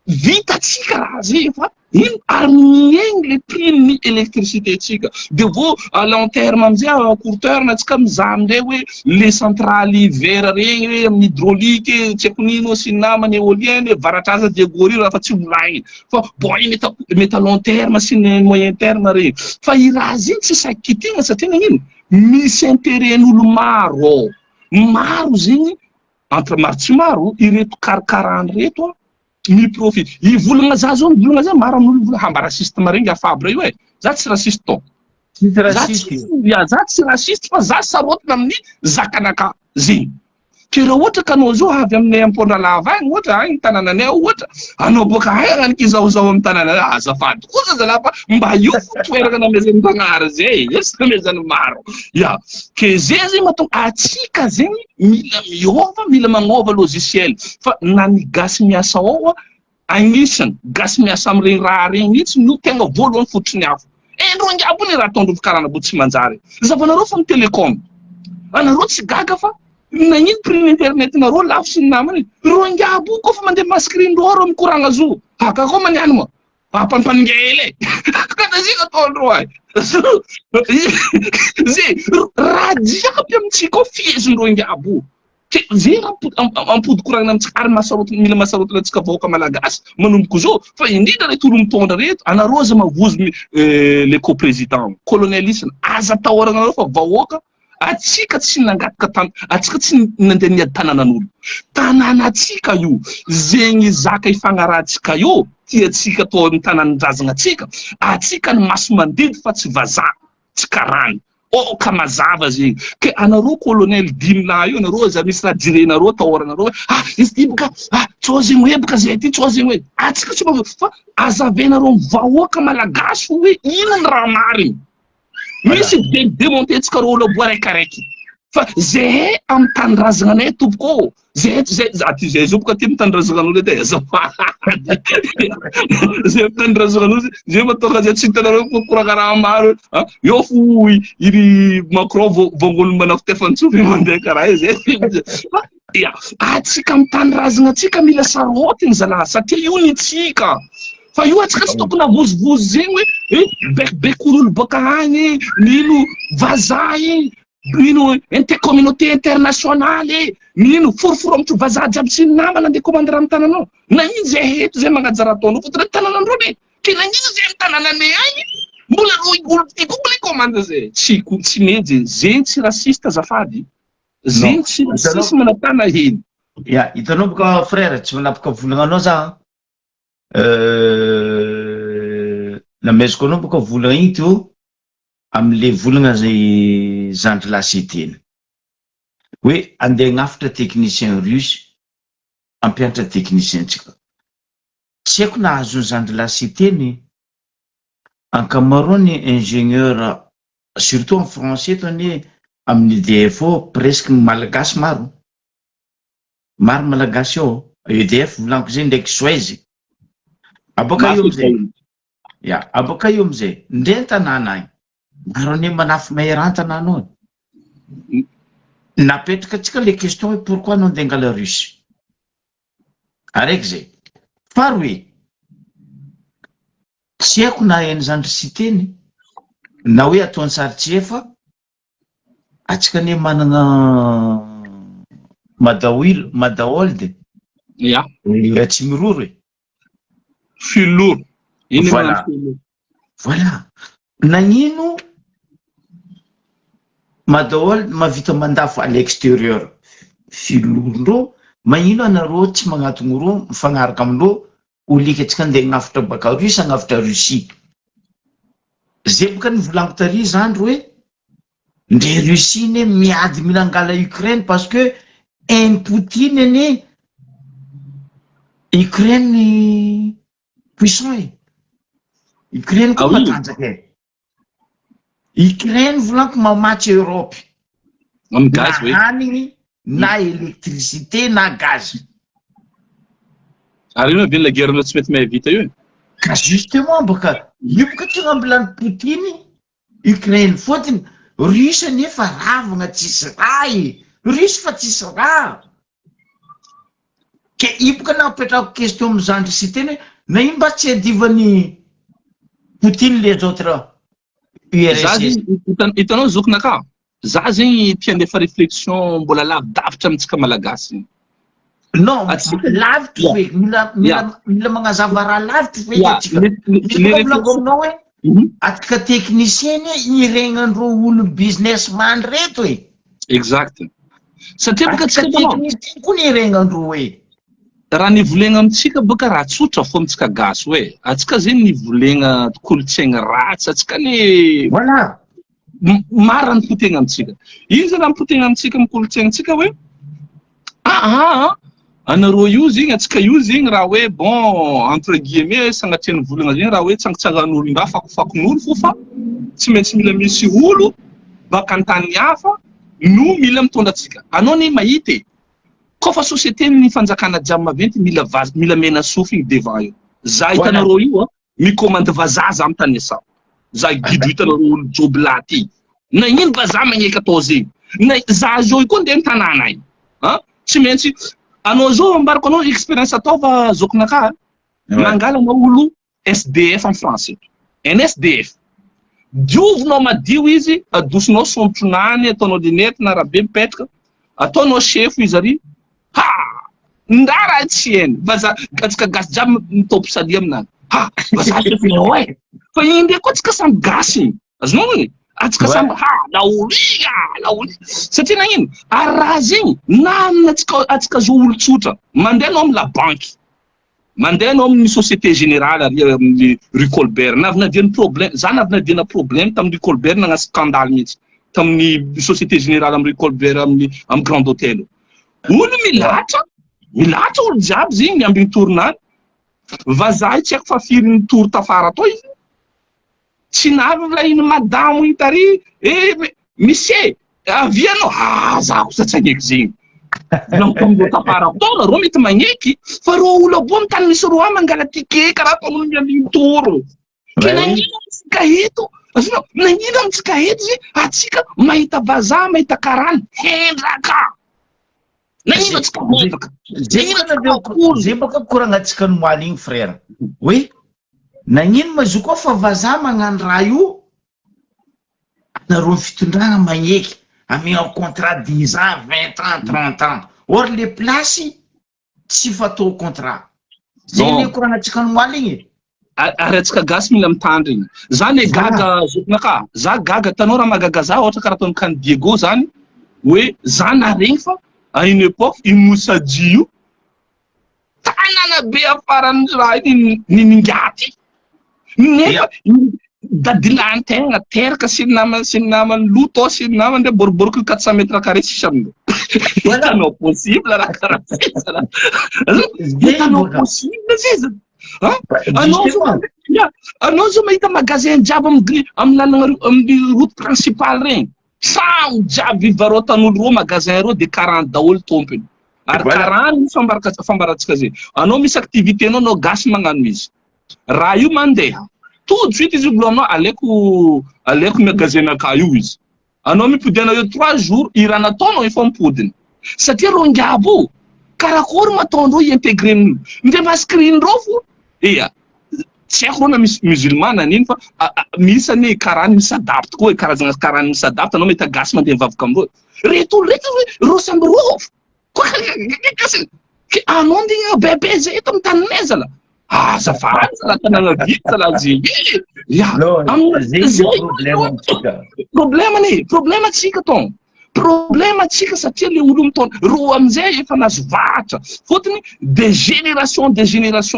vita atsika raha zegny fa ino ary miegny le prix ny électricité tsika de vo à long terme amizay à court terme atsika mizaha amindray hoe le centrale vert regny hoe amin'ny hydraulique tsy haiko nino sy namany éolienne varatraza Diego raha fa tsy volagny fa bon mety à long terme sy ny moyen terme regny fa i raha zegny tsy saky kitihana satria nagnino misy intérêt n'olo maro zegny entre maro tsy maro ireto karakarany reto mi profit i volagna za zao volagna za maro amin'olo volagna hamba rasiste maregny afabre io za tsy rasiste to za tsy rasiste fa za sarotina amin'ny zakanaka zegny ke raha ohatra ka anao zao avy aminay ampondra lava agny ohatra agny tanànanay ohatra anao boka hay agnaniky zao amy tanànanay azafady kosa zalahy fa mba io fo toerana namezany mpanary zay esy namezany maro ke zay zegny mahatonga atsika zegny mila miova mila magnova logiciel fa na ny gasy miasa ao agnisany gasy miasa am'iregny raha regny mihitsy no tegna voalohany fototriny afo ndro angiabo ny raha ataondrova karana bo tsy manjary zavanareo fa ny télécom anareo tsy gaga fa nagnino prix internet nareo lafo sy ny namany ro angiabo koa fa mandeha mascreen reo mikoragna zo haka koa maniany ma pampangele kadazika ataondreo ay zay raha jiaby amitsika ao fiezindreo angiabo zay ampodikoragna amitsika ary mila masarotana atsika vahoaka malagasy manomboka zao fa indrindra reto olo mitondra reto anareo za mavozy le coprésident colonialisme aza tahorana anareo fa vahoaka atsika tsy nangataka atsika tsy nandeha niady tanànan'olo tanànatsika io zegny zaka ifagnarahantsika io tiatsika atao amin'ny tanànin-drazagna atsika ny maso mandidy fa tsy vazaha tsy karany Oh kamazava zegny ke anareo colonel dimna io anareo za misy raha direnareo taoranareo izy ty boka tsao zegny hoe boka zay ty tsao zegny hoe atsika tsy fa azavenareo vahoaka malagasy hoe ino ny raha mariny misy démonter-tsika reo olo boaraikaraiky fa zay amy tanindrazana anay tompoko zay aty zay zo boka ty mitandrazana an'olo edy zay mitandrazana an'olo zay matonga zay tsy hitanareo korakaraha maro eo fo iry Macron vongolo manako tefantsofy mandeha karaha zay ya atsika amy tanindrazana atsika mila sarotiny zalahy satria io ny tsika fa io atsika tsy tokony avozovozo zegny hoe bekololo boka agny nino vazaha ino intercommunauté internationale nino foroforo amitro vazaha jiaby sy namana andeha commande raha amy tananao na ino zay heto zay magnajara ataonao fotona tananandreo ne ke na ino zay amy tanananay agny mbola olo mbola commande zay tsy mety zegny tsy rasiste azafady zegny tsy rasisme natana heny ya hitanao boka frère tsy manapaka volagna anao za nameziko anao boka volagna igny teo amle volagna zay zandry lasy teny hoe andeha gnafitra technicien russe ampianatra technicien tsika tsy haiko na azony zandry lasy teny ankamaroany ingénieur surtout en français tony amin'ny DFO presque malagasy maro malagasy ao EDF volaniko zay ndraiky Suez aboka io amizay ya aboka io amizay ndre tanàna agny maro ane manafy maheran-tanàna ao napetraka atsika le question hoe pourquoi anao andeha angala russe araiky zay faroe tsy haiko na eny zandry sy teny na hoe ataony sarotsy efa atsika ane manana madaold ya tsy miroro e filoro voilà nagnino madaold mavita mandafo à l'extérieur filorondreo magnino anareo tsy magnatogny ro mifagnaraka amindreo olika atsika andeha gnafitra baka russe agnafitra Russie zay boka nivolaniko tary zandro hoe ndre Russie ne miady mila angala Ukraine parce que un Poutine ane Ukraine puissant e Ukraine koa matanjaka e Ukraine volaniko mamatsy Europe amy gaz hoe hanigny na électricité na gaz ary io avy la guerre tsy mety mahavita io ka justement boka io boka tonga ambilany Poutine Ukraine fotiny Russe nefa ravagna tsisy raha Russe fa tsisy raha ke io boka napetrako question amy zandry sy teny na ino mba tsy adivany Poutine les autres URSS hitanao zokinaka za zegny tia andefa réflexion mbola lavidavitra amitsika malagasy non lavitra fe mila magnazava raha lavitra fe atsikavolagnoaminao hoe atsika technicien iregnandreo olo businessman reto e exact satria boka atsika technicien koa niregnandreo hoe raha nivolegna amitsika boka raha tsotra fo amitsika gasy hoe atsika zegny nivolegna kolotsaigny ratsy atsika ne voilà mara nipotegna amitsika ino zany nipotegna amitsika amy kolotsaignintsika hoe anareo io zegny atsika io zegny raha hoe bon entre guillemets sagnatriany volagna zegny raha hoe tsangitsangan'olon-draha fakofakon'olo fo fa tsy maintsy mila misy olo baka antany hafa no mila mitondra atsika anao ne mahita e kofa société ny fanjakana jiaby maventy mila mena sofy igny devant io za hitanareo io micommande vazaha za amy tany asa za guido hitanareo olo job laty na ino vazaha magneky atao zegny na za zao koa ndeha mitanàna igny tsy maintsy anao zao ambarako anao expérience ataova zokinaka mangala anao olo SDF en français un SDF diovinao madio izy adosinao sompotronany ataonao linety na rabe mipetraka ataonao chefo izy ary ndara tsy hainy vaza atsika gasy jiaby mitômposalia aminany vaza chefo e fa iny ndraiky koa atsika samby gasy azonao igny atsika samby laoli satria nagnino ary raha zegny na atsika zao olo tsotra mandeha anao amy la banque mandeha anao amin'ny société générale ary amin'ny Rue Colbert navy naviany problème za navy naviana problème tamin'ny Rue Colbert nagna scandale mihitsy tamin'ny Société Générale amin'ny Colbert amin'ny Grand Hôtel. Olo milatra olo jiaby zegny ambiny tournant. Vazaha tsy haiko fa firy ny tour tafara to izy. Tsy navy ilay iny madamo itary, misy avianao, za kosa tsy hagnaiky zegny. Nampango tafara taona rô mety magneky, fa rô olo aboa tany misy roa mangala ticket karaha ataon'olo miambiny toro. Ke nagnino amitsika eto? Nagnino amitsika eto ze atsika mahita vazaha, mahita karana, hendraka. Nagnino atsika hendraka? Zay baka korangatsika nomaly igny frère. Hoe nagnino ma izy koa fa vazaha magnano raha io? Nareo fitondrana magneky. Ami un contrat 10 ans, 20 ans, 30 ans. Or les places, tsy fatao contrat. Zay le korangatsika nomaly igny. Aratsika gasy mila mitandriny. Zany gaga zokinaka. Za gaga tanao raha magaga za ohatra karaha ataon'ny Can Diego zany, hoe za naregny fa à une époque i Moussa Djio tanana be afaran'ny raha iny ningaty. Nefa dadilan-tegna teraka sy ny namany loto sy ny namany de boriboriko 400 mètres carrés sisa amin'io. Hitanao possible raha karaha zay. Hitanao possible zay. Anao zao mahita magasin jiaby amin'ny route principale regny. Samby jiaby varoatan'olo roa magasin roa de 40 daholo tompony. Ary 40 fambarantsika zay. Anao misy activité anao gasy magnano izy. Raha io mandeha. Tout de suite izy volo aminao aleko magasin naka io izy. Anao mipody anao eo 3 jours irana taonao efa mipodiny. Satria rô ngiabo karakory mataondreo intégré amin'io. Ndre mascreen rô fo. Iya. Tsy haiko rô na misy musulman aniny fa misy ane karany misadapte koa karazana karany misadapte anao mety gasy mandeha mivavaka amindreo. Reto rô samby rô. Anao ndigna bebe zay eto amin'ny taninay zala. Azafady zala tanàna vita zala zay. Problème atsika ton. Problème atsika satria le olo mitondra ro amizay efa nazo vatra. Fotony de génération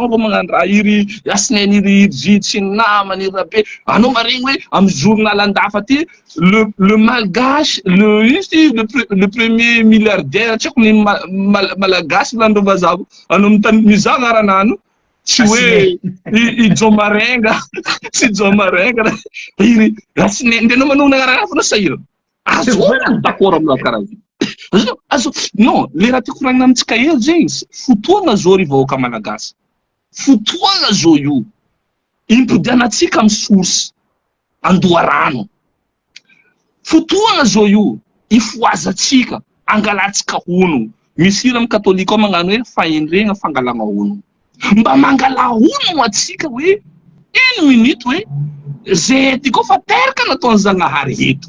rô magnano raha iry asineny iry jitsy namany rabe. Anao maregny hoe amin'ny journal andafa ty le malgache le premier milliardaire tsy haiko ny malagasy landro vazavo anao mitany mizaha aranano tsy hoe i Jomarenga sy Jomarenga iry asineny ndenao manona aranano fa sahira. D'accord amina karaha non, le raha ty koragnina amitsika eo zegny fotoana zao ry vahoaka malagasy. Fotoana zao io impodianatsika amin'ny source andoha rano. Fotoana zao io ifoazatsika angalatsika hono. Misy hira amin'ny katolika ao magnano hoe fahendrena fangalana hono. Mba mangala hono atsika hoe 1 minute hoe zay ty koa fa teraka nataon'ny Zagnahary eto.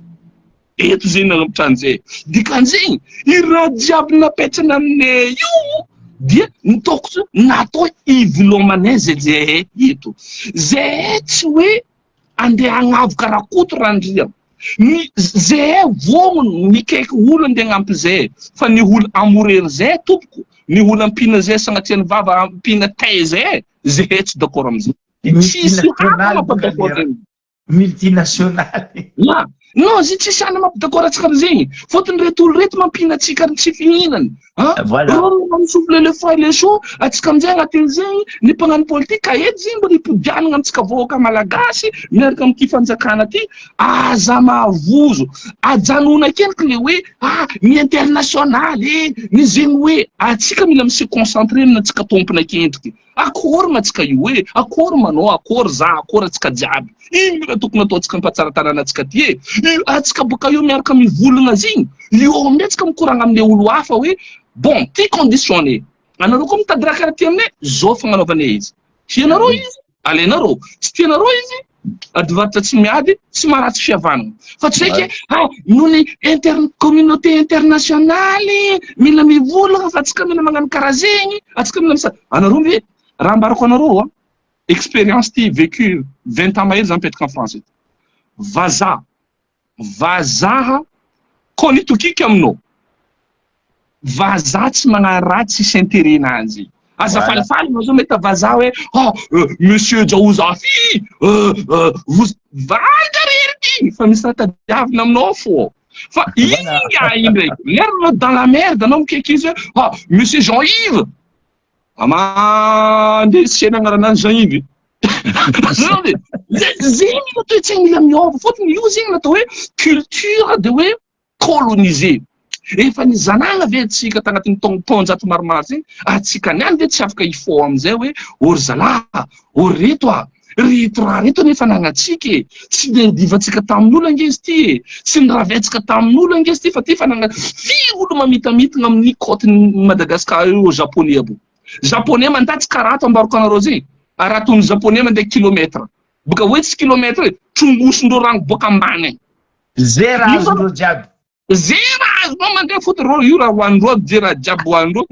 Eto zay nagnampitrany dikan'izegny i raha jiaby napetrana aminay io dia nitaoko natao ivelomanay zay eto. Zay tsy hoe andeha agnavoka rakoto randria. Zay vogno mikaiky olo andeha agnampy zay. Fa ny olo amorery zay tompoko. Ny olo ampina zay sagnatria ny vava ampina tay zay tsy d'accord amizay. Tsisy hana mampadakory multinationale. Non, zay tsisy hana mampadakory atsika amizegny. Fotony reto olo reto mampina atsika tsy fihinany. Misouffle le froid et le chaud, atsika amizay agnatin'izegny ny mpagnano politika eto zegny mbola ipodianana amitsika vahoaka malagasy miaraka amity fanjakana ty aza mahavozo ajanona keniky le hoe ny internationaly ny zegny hoe atsika mila mise concentré amina atsika tompona kentriky. Akory matsika io hoe akory manao akory za akory atsika jiaby ino raha tokony atao atsika mipatsara tanàna atsika ty atsika boka io miaraka mivolagna zegny io aminay atsika mikoragna amin'le olo hafa hoe bon ty conditionné anareo koa mitady raha karaha ty aminay zao fagnanaovanay izy tianareo izy alenareo tsy tianareo izy adivaritra tsy miady tsy maharatsy fihavanana fa tsy hoe noho ny communauté internationale mila mivolagna fa atsika mila magnano karaha zegny atsika mila misa anareo hoe raha ambarako anareo expérience ty vécu 20 ans mahery za mipetraka en France eto vazaha koa nitokiky aminao vazaha tsy magnano raha tsisy intérêt nazy aza falifaly anao zao mety vazaha hoe monsieur Jaouzafi vous vangarery fa misy raha tadiavina aminao fô. Fa igny ndraiky, lerana dans la merde anao mikaiky izy hoe monsieur Jean-Yves. Mandeha sena agnaranany Jean-Yves. Zegny natao tsy mila miova fôtony io zegny natao hoe culture de hoe coloniser. Efa ny zanagna ve atsika tagnatin'ny taonjato maromaro zegny atsika niany ve tsy afaka ifo amizay hoe ory zalahy ory reto raha reto nefa nagnatsika tsy de divantsika tamin'olo angezy ty tsy niraventsika tamin'olo angezy ty fa ty fa olo mamitamitagna amin'ny côte-ny Madagascar io japonais abo. Japonais mandatsy karato ambaroko anareo zegny araton'ny japonais mandeha kilomètre boka hoe tsy kilomètre trongosondreo rano boka ambany agny zay raha azondreo jiaby zay raha azonao mandeha fotony reo io raha hoandreo aby zay raha jiaby hoandreo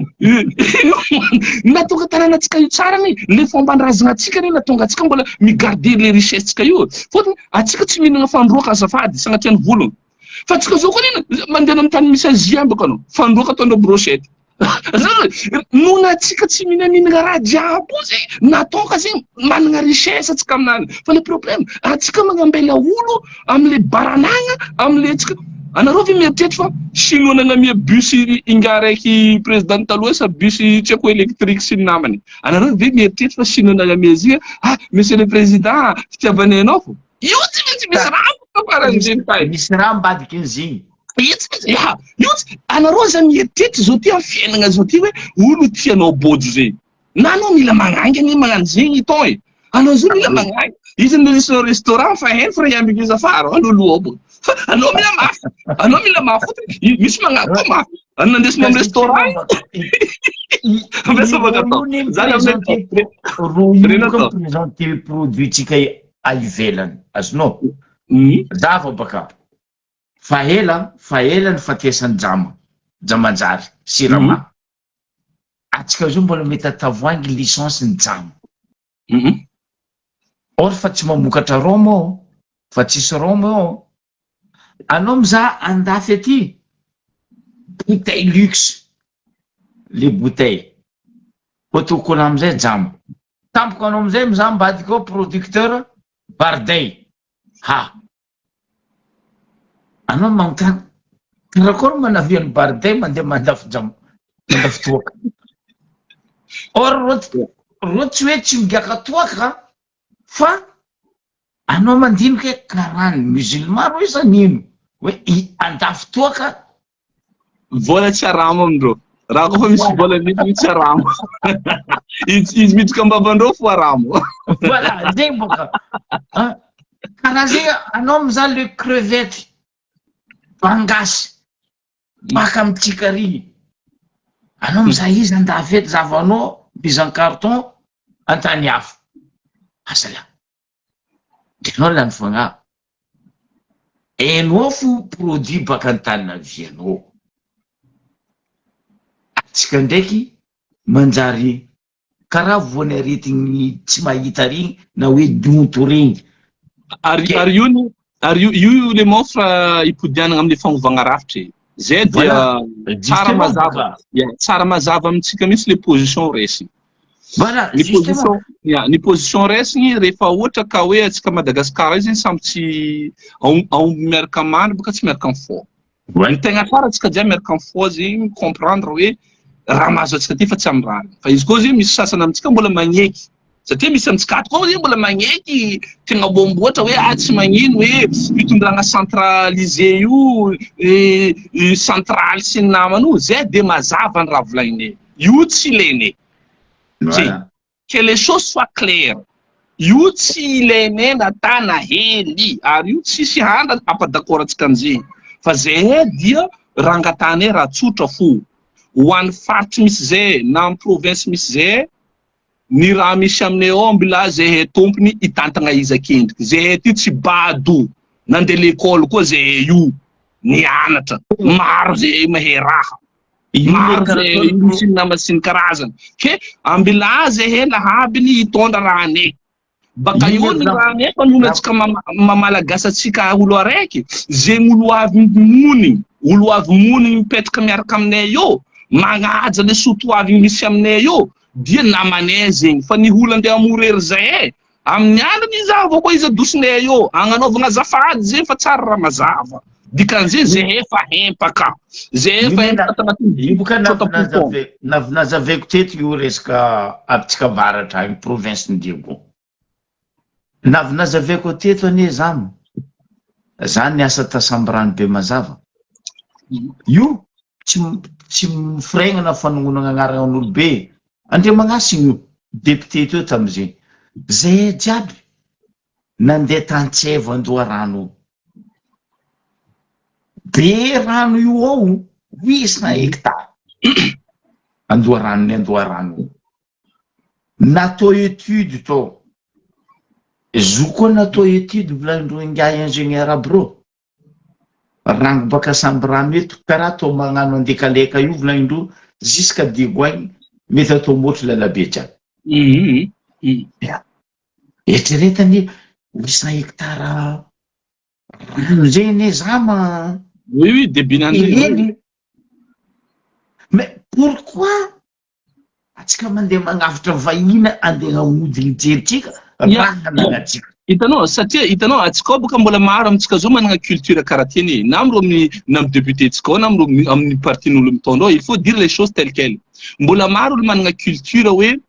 natonga tanànatsika io tsara ny le fomban-drazana atsika ny natonga atsika mbola migarder le richesse-tsika io fotony atsika tsy mihinana fandroaka azafady sagnatria ny volony fa atsika zao koa nena mandeha amin'ny tany misy Azia ambaka anao fandroaka ataondreo brochette nona atsika tsy mihinana raha jiaby zegny natonga zegny manana richesse atsika aminany fa le problème atsika magnambela olo amle baranagna amle atsika anareo ve mieritreritra fa chinois nanamia bus inga raiky président taloha sa bus tsy haiko électrique sy ny namany anareo ve mieritreritra fa chinois nanamia izy monsieur le président fitiavany anao fo io tsy maintsy misy raha karan'izeny tay misy raha ambadiky an'iziny anareo za mieritreritra zao ty amin'ny fiainagna zao ty hoe olo tianao bojo zegny na anao mila magnangy any magnano zegny ton e anao zao mila magnangy izy ny restaurant fa heno fa iambika izy afara anao loabo anao mila mafy misy magnano koa mafy nandesinao amin'ny restaurant présenter produit tsika ivelany azonao zava baka fa ela ny fatesany jamanjary sirama atsika zao mbola mety atavoangy licence ny jama or fa tsy mamokatra romo fa tsisy romo anao mizaha andafy aty bouteille luxe le bouteille otokona amizay jama tampoko anao amizay mizaha mbadika ao producteur Bardey anao manontany karakory manavian'ny Bardey mandeha mandafy toaka or ro tsy hoe tsy migaka toaka fa anao mandinika hoe karany musulman ro isa nino hoe andafy toaka vola tsy aramo amindreo raha koa fa misy vola mity tsy aramo izy midika ambavandreo fo aramo voilà zegny boka karaha zegny anao mizaha le crevette bangasy baka amy tsikary anao mizaha izy andafy eto zavanao mise en carton antany hafa asala de anao lany fagnahy enao fo produit baka antany navianao atsika ndraiky manjary karaha voany aretigny tsy mahita regny na hoe donto regny ary io le mofra ipodianana amle fagnovagna rafitry zay dia tsara mazava amitsika mihitsy le position resiny ny position resiny rehefa ohatra ka hoe atsika Madagasikara izy samby tsy aomby miaraka amany boka tsy miaraka amfo ny tegna tsara atsika dia miaraka amfo zegny comprendre hoe raha mahazo atsika ty fa tsy amy raha fa izy koa zegny misy sasana amitsika mbola magneky satria misy amitsika koa zegny mbola magneky tegna bomboatra hoe tsy magnino hoe fitondrana centralisé io centrale sy ny namany io zay de mazava ny raha volagninay io tsy ilainay que les choses soient claires io tsy ilainay natana hely ary io tsisy handa apadakora atsika amizegny fa zay dia rangatanay raha tsotra fo ho an'ny faritry misy zay na amy province misy zay ny raha misy aminay ao mbila zay tompony hitantagna izy akendriky zay ty tsy bado nandeha l'école koa zay io nianatra maro zay mahay raha maro zay misy namasiny karazany ke ambila zay lahabiny hitondra raha anay baka io ny raha anay fa noho atsika mamalagasy atsika olo araiky zegny olo avy monigny mipetraka miaraka aminay eo magnaja le sotoavy misy aminay eo dia namanay zegny fa ny olo andeha amorery zay amin'ny androny izy avy koa izy adosonay eo agnanaovagna azafady zay fa tsara raha mazava dikan'izay zay efa hempaka zay efa hempaka io boka navinazaveko teto io resaka apitsika avaratra agny province Ndiego navinazaveko teto anie zany ny asa tasambrano be mazava io tsy mifiregnana fanognona agnaran'olobe andre magnasy io député teo tam'izay zay jiaby nandeha Tantsevo Andoharano be rano io ao 800 hectares Andoharano natao étude to zo koa natao étude volandro ingay ingénieur aby rô rango baka samby rano eto karaha atao magnano andekaleka io volandro jusqu'à Digoagny mety atao motry lalabe jiaby eritreretany 800 hectares rano zay ne zama oui débinandry mais pourquoi atsika mandeha magnavitra vahina andeha agnodiny jeritrika rahanatsika hitanao satria hitanao atsika boka mbola maro amitsika zao managna culture karaha tiany na amro na amin'ny député tsika na amro amin'ny partin'olo mitondra il faut dire les choses telles quelles mbola maro olo managna culture hoe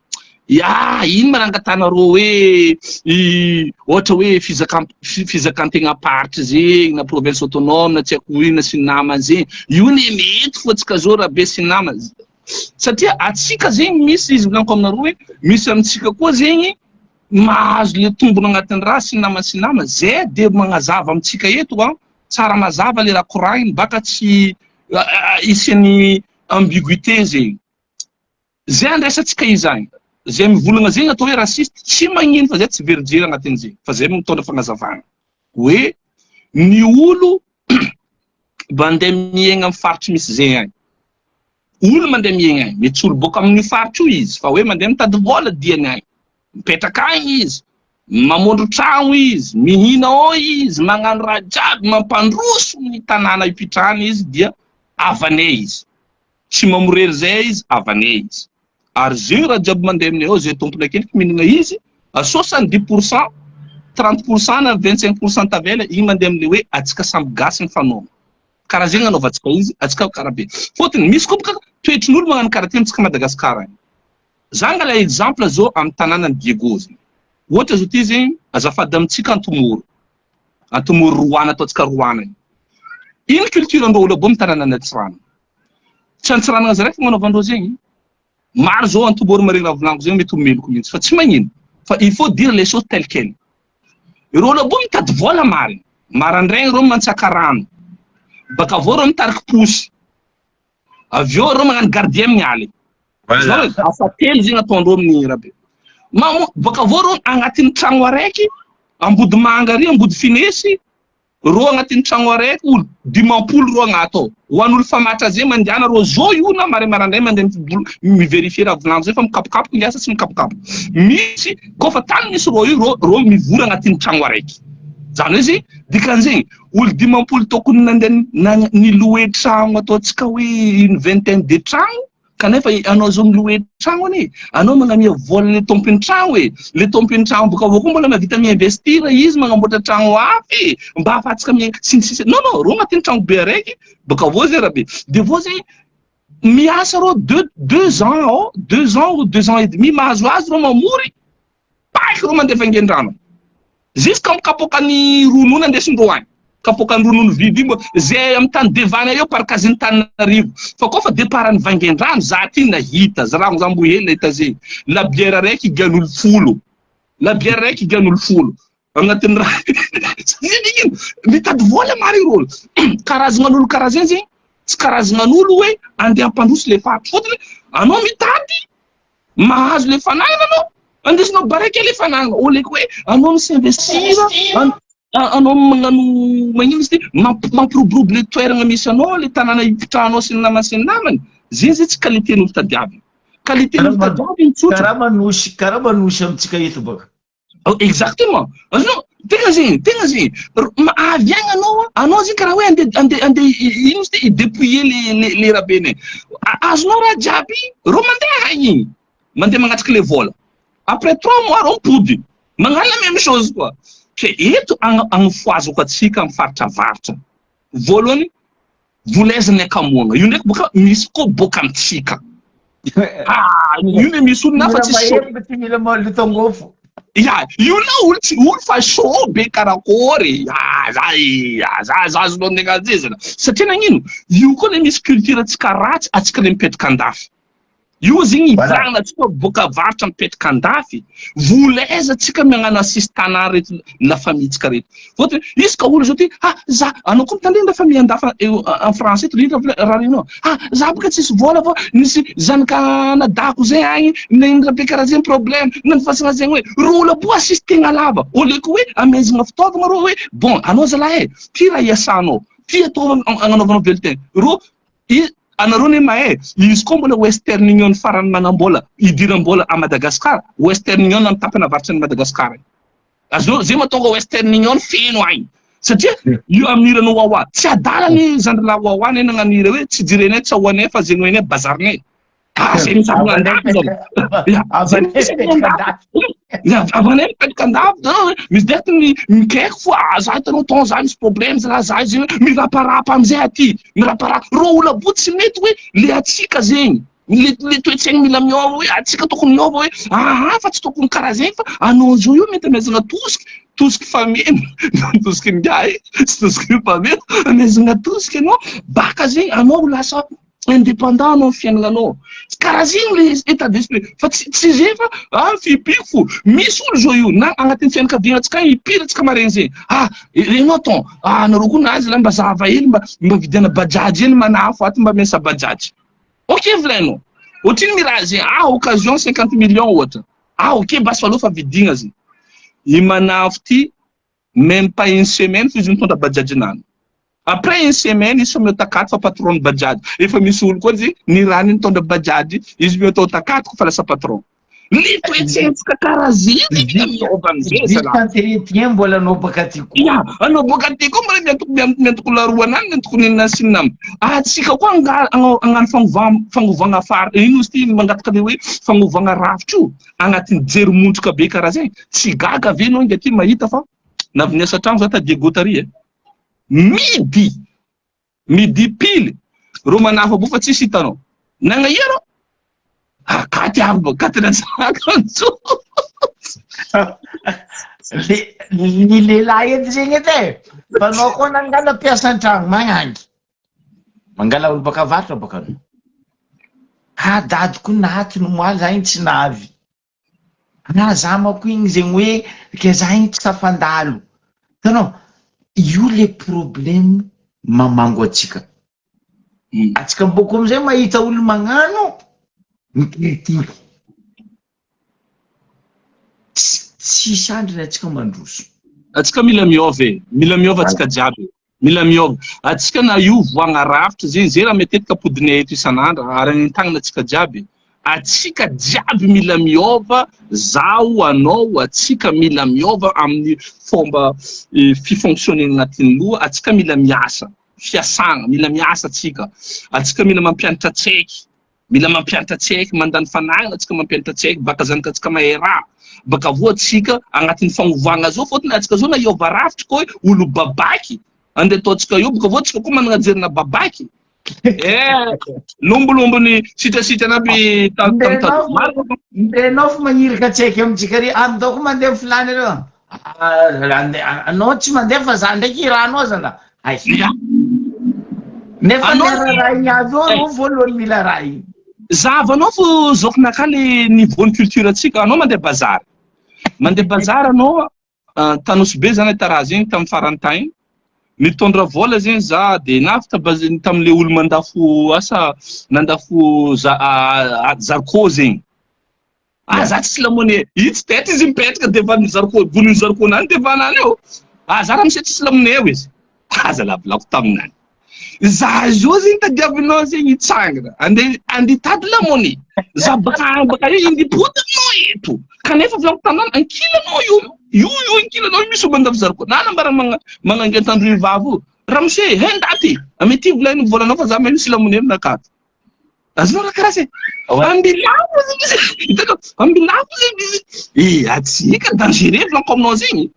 ino marangatanareo hoe ohatra hoe fizakan-tegna paritra zegny na province autonome na tsy haiko ino na sy namany zegny io ne mety fo atsika zao raha be sy namany satria atsika zegny misy izy volaniko aminareo hoe misy amitsika koa zegny mahazo le tombony agnatin'ny raha sy namany zay de magnazava amitsika eto tsara mazava le raha koragniny baka tsy isan'ny ambiguïté zegny zay andraisatsika izany zay mivolagna zegny atao hoe raciste tsy magnino fa zay tsy verijery agnatin'izay fa zay mitondra fagnazavana hoe ny olo mandeha miaigna amin'ny faritry misy zegny agny olo mandeha miaigna agny mety olo boka amin'ny faritry io izy fa hoe mandeha mitady vola diany agny mipetraka agny izy mamondro tragno izy mihina ao izy magnano raha jiaby mampandroso ny tanàna ipitrahany izy dia avanay izy tsy mamorery zay izy avanay izy ary zay raha jiaby mandeha aminay ao zay tompony akeliky mihinagna izy 70% 30% na 25% tavela igny mandeha amin'le hoe atsika samby gasy mifanaoma karaha zegny anaovantsika izy atsika karaha be fôtony misy koa boka toetrin'olo magnano karaha ty amitsika Madagasikara zanga la exemple zao amin'ny tanànany Diego zegny ohatra zao ty zegny azafady amitsika Antomoro Roana ataotsika Roana ino culture andreo olo bo amin'ny tanànany Antsirano tsy Antsiranana zaraiky magnanaovandreo zegny maro zao Antomoro maregny raha volaniko zegny mety homeloko mihitsy fa tsy magnino fa il faut dire les choses telles quelles ireo olo bo mitady vola marandraigny reo mantsaka rano baka avao reo mitariky posy aveo reo magnano gardien amin'ny aly asa telo zegny ataondreo amin'ny rabe baka avao reo agnatin'ny tragno araiky ambody manga ary ambody finesy reo agnatin'ny tragno araiky olo 10 reo agnaty ao ho an'olo famatra zay mandiana reo zao io na marandray mandeha miverifier raha volaniko zay fa mikapokapoky ngiasa tsy mikapokapoky misy kofa tany misy reo mivory agnatin'ny tragno araiky zany hoe zegny dikan'zegny olo 10 tokony nandeha niloe tragno ataotsika hoe une vingtaine de tragno kanefa anao zao miloe tragno ane anao magnamia vola le tompony tragno le tompony tragno boka avao koa mbola mahavita miinvestir izy magnamboatra tragno afy mba afatsika sinisisy non reo agnatin'ny tragno be araiky boka avao zay rabe de vao zay miasa reo 2 ans ou 2 ans et demi mahazo azy reo mamory paiky reo mandeha vangendrano jusqu'à mikapokany ronono andesindreo agny kapokany ronono vidy zay amin'ny tany devana eo parakaziny Tananarivo fa koa fa deparany vangendrano za ty nahita zarano zambo hely nahita zegny la bière araiky igan'olo 10 la bière araiky igan'olo 10 agnatin'ny raha mitady vola maro irolo karazan'olo karaha zegny tsy karazan'olo hoe andeha ampandroso le faty fotony anao mitady mahazo le fanagnana anao andesinao baraiky le fanagnana oleko hoe anao misinvestira anao magnano magnino izy ty mampiroborobo le toerana misy anao le tanàna ipitrahanao sy ny namany zay tsy qualité-n'olo tadiavy qualité-n'olo tadiavy mitsotra karaha manosy amitsika eto baka exactement tegna zegny avy agny anao zegny karaha hoe ande ino izy ty idépouiller le rabeny azonao raha jiaby reo mandeha agny igny mandeha magnatsiky le vola après 3 mois reo mipody Magnano la même chose koa. Ke eto agnifoazako atsika amin'ny faritra. Voalohany volezany akamoagna. Io ndraiky boka misy koa boka amitsika. Io ne misy olo na fa tsy mila malotongofo. Ya, io na olo fa show be karakory. Za azo nondegna zezana. Satria nagnino? Io koa le misy culture atsika ratsy atsika le mipetraka andafy. Io zegny ivolagna atsika boka varatra mipetraka andafy. Voleza atsika magnano assistana reto la famille tsika reto. Fôtony izy ka olo zao ty, za anao koa mitandrina la famille andafy en français to raha renao. Za boka tsisy vola fô nisy zanaka nadako zay agny, nendrabe karaha zegny problème, nanifasagna zegny hoe rola bo assistegna lava. Au lieu que hoe amezagna fitaovagna ro hoe bon, anao zalahy ty raha iasanao, ty atao agnanaovanao bulletin. Ro anareo ne mahay, izy koa mbola Western Union farany manambola, idiram-bola à Madagascar, Western Union amin'ny tapany avaratra ny Madagascar. Azo zay mahatonga Western Union feno agny. Satria io amin'iranao wawa, tsy adalany zandrila wawa ne nagnanira hoe tsy jirenay tsy ahoanay fa zegny hoenay bazarnay. Zay misabona andafy zany. Avanay mipetraka andafy, misy direct mikaiky fo, za hitanao ton za misy problème za izy miraparapa amizay aty, miraparapa. Ro olo bo tsy mety hoe le atsika zegny. Le toetsaigny mila miova hoe atsika tokony miova hoe fa tsy tokony karaha zegny fa anao zao io mety amezagna tosika fameno, tosika ngiahy, tsy tosika fameno, amezagna tosika anao, baka zegny anao lasa indépendant anao fiaignanao. Karaha zegny le état d'esprit. Fa tsy zay fa fipiko fo. Misy olo zao io na agnatin'ny fianakaviagnatsika ipiratsika maregny zegny. Renao ton, anareo koa nazy la mba zava hely mba vidiana bajaj hely manafo aty mba miasa bajaj. Ok volanao. Ohatriny miraha zegny, occasion 50 millions ohatra. Ok basy fa aloha fa vidigna zegny. I manafo ty, même pas une semaine fa izy mitondra bajajinany. Après une semaine, izy someo takaty fa patron bajaj. Efa misy olo koa zegny ny raha nitondra bajaj, izy meo tao takaty ko fa lasa patron. Le toetsentsika karaha zegny miova amizay zalahy. Mbola anao baka ty koa. Ya, anao baka ty koa mbola miantoko laroanany, miantoko ninona sy ninona. Atsika koa agnano fangovagna afara. Ino izy ty mangataka le hoe fangovagna rafitra io agnatin'ny jery montroka be karaha zegny. Tsy gaga ve anao inga ty mahita fa navy niasa tragno za tadie gotaria. Midi pile ro manafa bo fa tsisy hitanao. Nagnaia rô? Katy avy katy natsaka. Ny lehilahy edy zegny edy fa anao koa nangala mpiasa an-tragno magnangy. Mangala olo baka varatra baka anao. Dadiko naty no moaly za igny tsy navy. Za mako igny zegny hoe ke za igny tsy safandalo. Hitanao? Io le problème mamango atsika. Atsika mboko amizay mahita olo magnano mikritika. Tsy sandriny atsika mandroso. Atsika mila miova atsika jiaby. Mila miova. Atsika na io voagna rafitra zegny, zay raha matetika apodinay eto isan'andro, arany tagnana atsika jiaby. Atsika jiaby mila miova, zaho, anao, atsika mila miova amin'ny fomba fifonctionner agnatin'ny loha, atsika mila miasa, fiasagna, mila miasa atsika. Atsika mila mampianatra tsaiky, mandany fanagna atsika mampianatra tsaiky, baka zanaka atsika mahay raha. Baka vo atsika agnatin'ny fagnovagna zao, fôtony atsika zao na iova rafitra koa olo babaky, andeha ataotsika io, baka vo atsika koa managna jerina babaky. Lombolombony sitrasitrana aby Ndenao fa magnirika tsaiky amitsika ry andao ko mandeha filany reo. Anao tsy mandeha fa za ndraiky iranao zala. Nefa raha igny avy eo voalohany mila raha igny. Zavanao fo zokinaka le niveau ny culture atsika, anao mandeha bazary. Mandeha bazary anao, Tanosy be zany taraha zegny tamin'ny farany tagny. Nitondra vola zegny za de nafta tamile olo mandafo asa nandafo Zarko zegny. Za tsy silamone, itsy tety izy mipetraka devan'ny Zarko, volon'ny Zarko nany devanany eo. Za raha misy tsy silamone eo izy. Aza lavolako taminany. Za zo zegny tadiavinao zegny itsangana, ande tady lamone. Za baka io indipotanao eto. Kanefa volako taminany, ankilanao io ankilanao misy mandafo Zarko. Nambara magnangentandro io vavo. Raha misy hendaty, amety volainy volanao fa za misy lamone aminakato. azonao raha karaha zay ambilavo zay hitanao ambilavo zay izy atsika dangereux flanko aminao zegny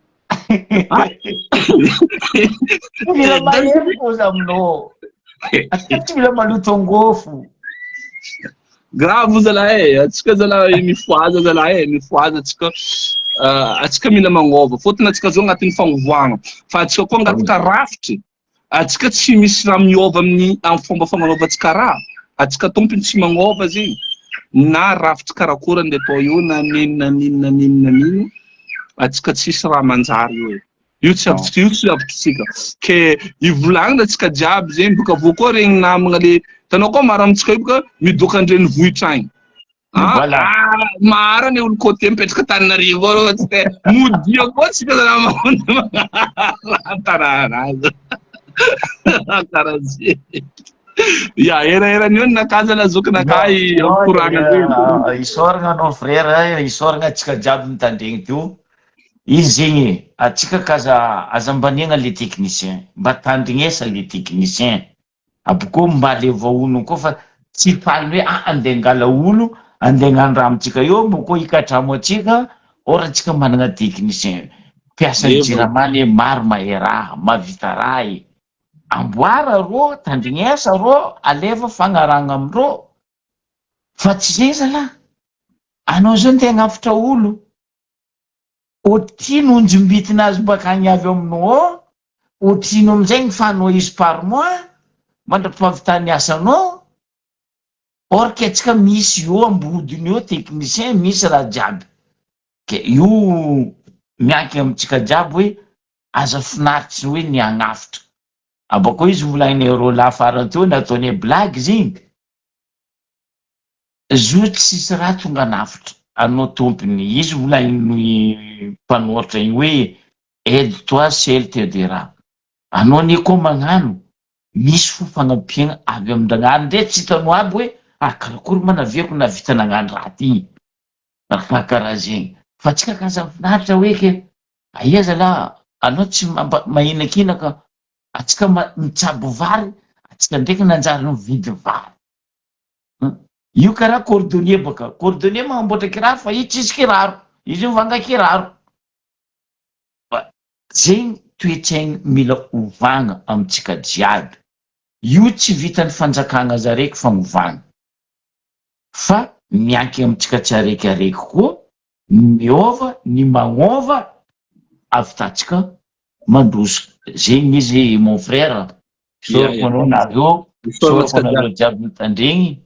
mila malemy koza aminao tsy mila maloto angofo grave zalahy atsika zalahy mifoaza zalahy mifoaza atsika mila magnova fôtony atsika zao agnatin'ny fagnovoagna fa atsika koa angataka rafitry atsika tsy misy raha miova amin'ny fomba fagnanaovantsika raha atsika tompony tsy magnova zegny na rafitry karakory andeha atao io na ninona atsika tsisy raha manjary io tsy avitritsika ke ivolagnina atsika jiaby zegny boka avao koa regny namagna le tanao koa mara amitsika io boka midoka andreny vohitra agny mara ny olo côté mipetraka Antananarivo rô tsy de modia koa tsika zalahy mahony tanàna karaha zay ya eraerany io nakaza lazokynaka amkoragna isoragna anao frère isoragna atsika jiaby mitandregny teo izy zegny atsika kaza azambaniagna le technicien mba tandrignesa le technicien aboko mba le vahono koa fa tsy faliny hoe andeha angala olo andeha agnano raha amitsika eo mbo koa hikatramo atsika or atsika managna technicien mpiasany jiramany maro mahay raha mavita raha amboara rô tandrignesa rô aleva fagnaragna amindrô fa tsy zay zalahy anao zao nte hagnafitra olo otrino onjom-bitina azy bakagny avy aminao otrino amizay ny fanao izy par mois mandra-pahavitany asanao or ke atsika misy io ambodiny io technicien misy raha jiaby ke io mianky amitsika jiaby hoe aza finaritsy hoe ny agnafitra abako izy volagniny rô lafarany teo nataony blague zegny zo tsisy raha tonga anafitra anao tompony izy volagniny mpanoratra igny hoe aide toi seul t'aidera anao ne koa magnano misy fo fagnampiagna avy amin-dragnano ndre tsy hitanao aby hoe karakory manaviako na vita nagnano raha ty karaha zegny fa tsika kaza mifinaritra hoe ke aia zalahy anao tsy mahinakinaka atsika mitsabo vary atsika ndraiky nanjary mividy vary io karaha cordonnier baka cordonnier magnamboatra kiraro fa io tsisy kiraro izy mivanga kiraro fa zegny toetsaigny mila ovagna amitsika jiaby io tsy vitan'ny fanjakagna zaraiky fagnovagna fa mianky amitsika tsiaraikiaraiky koa miova ny magnova avitatsika mandroso zegny izy mon frère soroko anao nareo soroko anareo jiaby mitandregny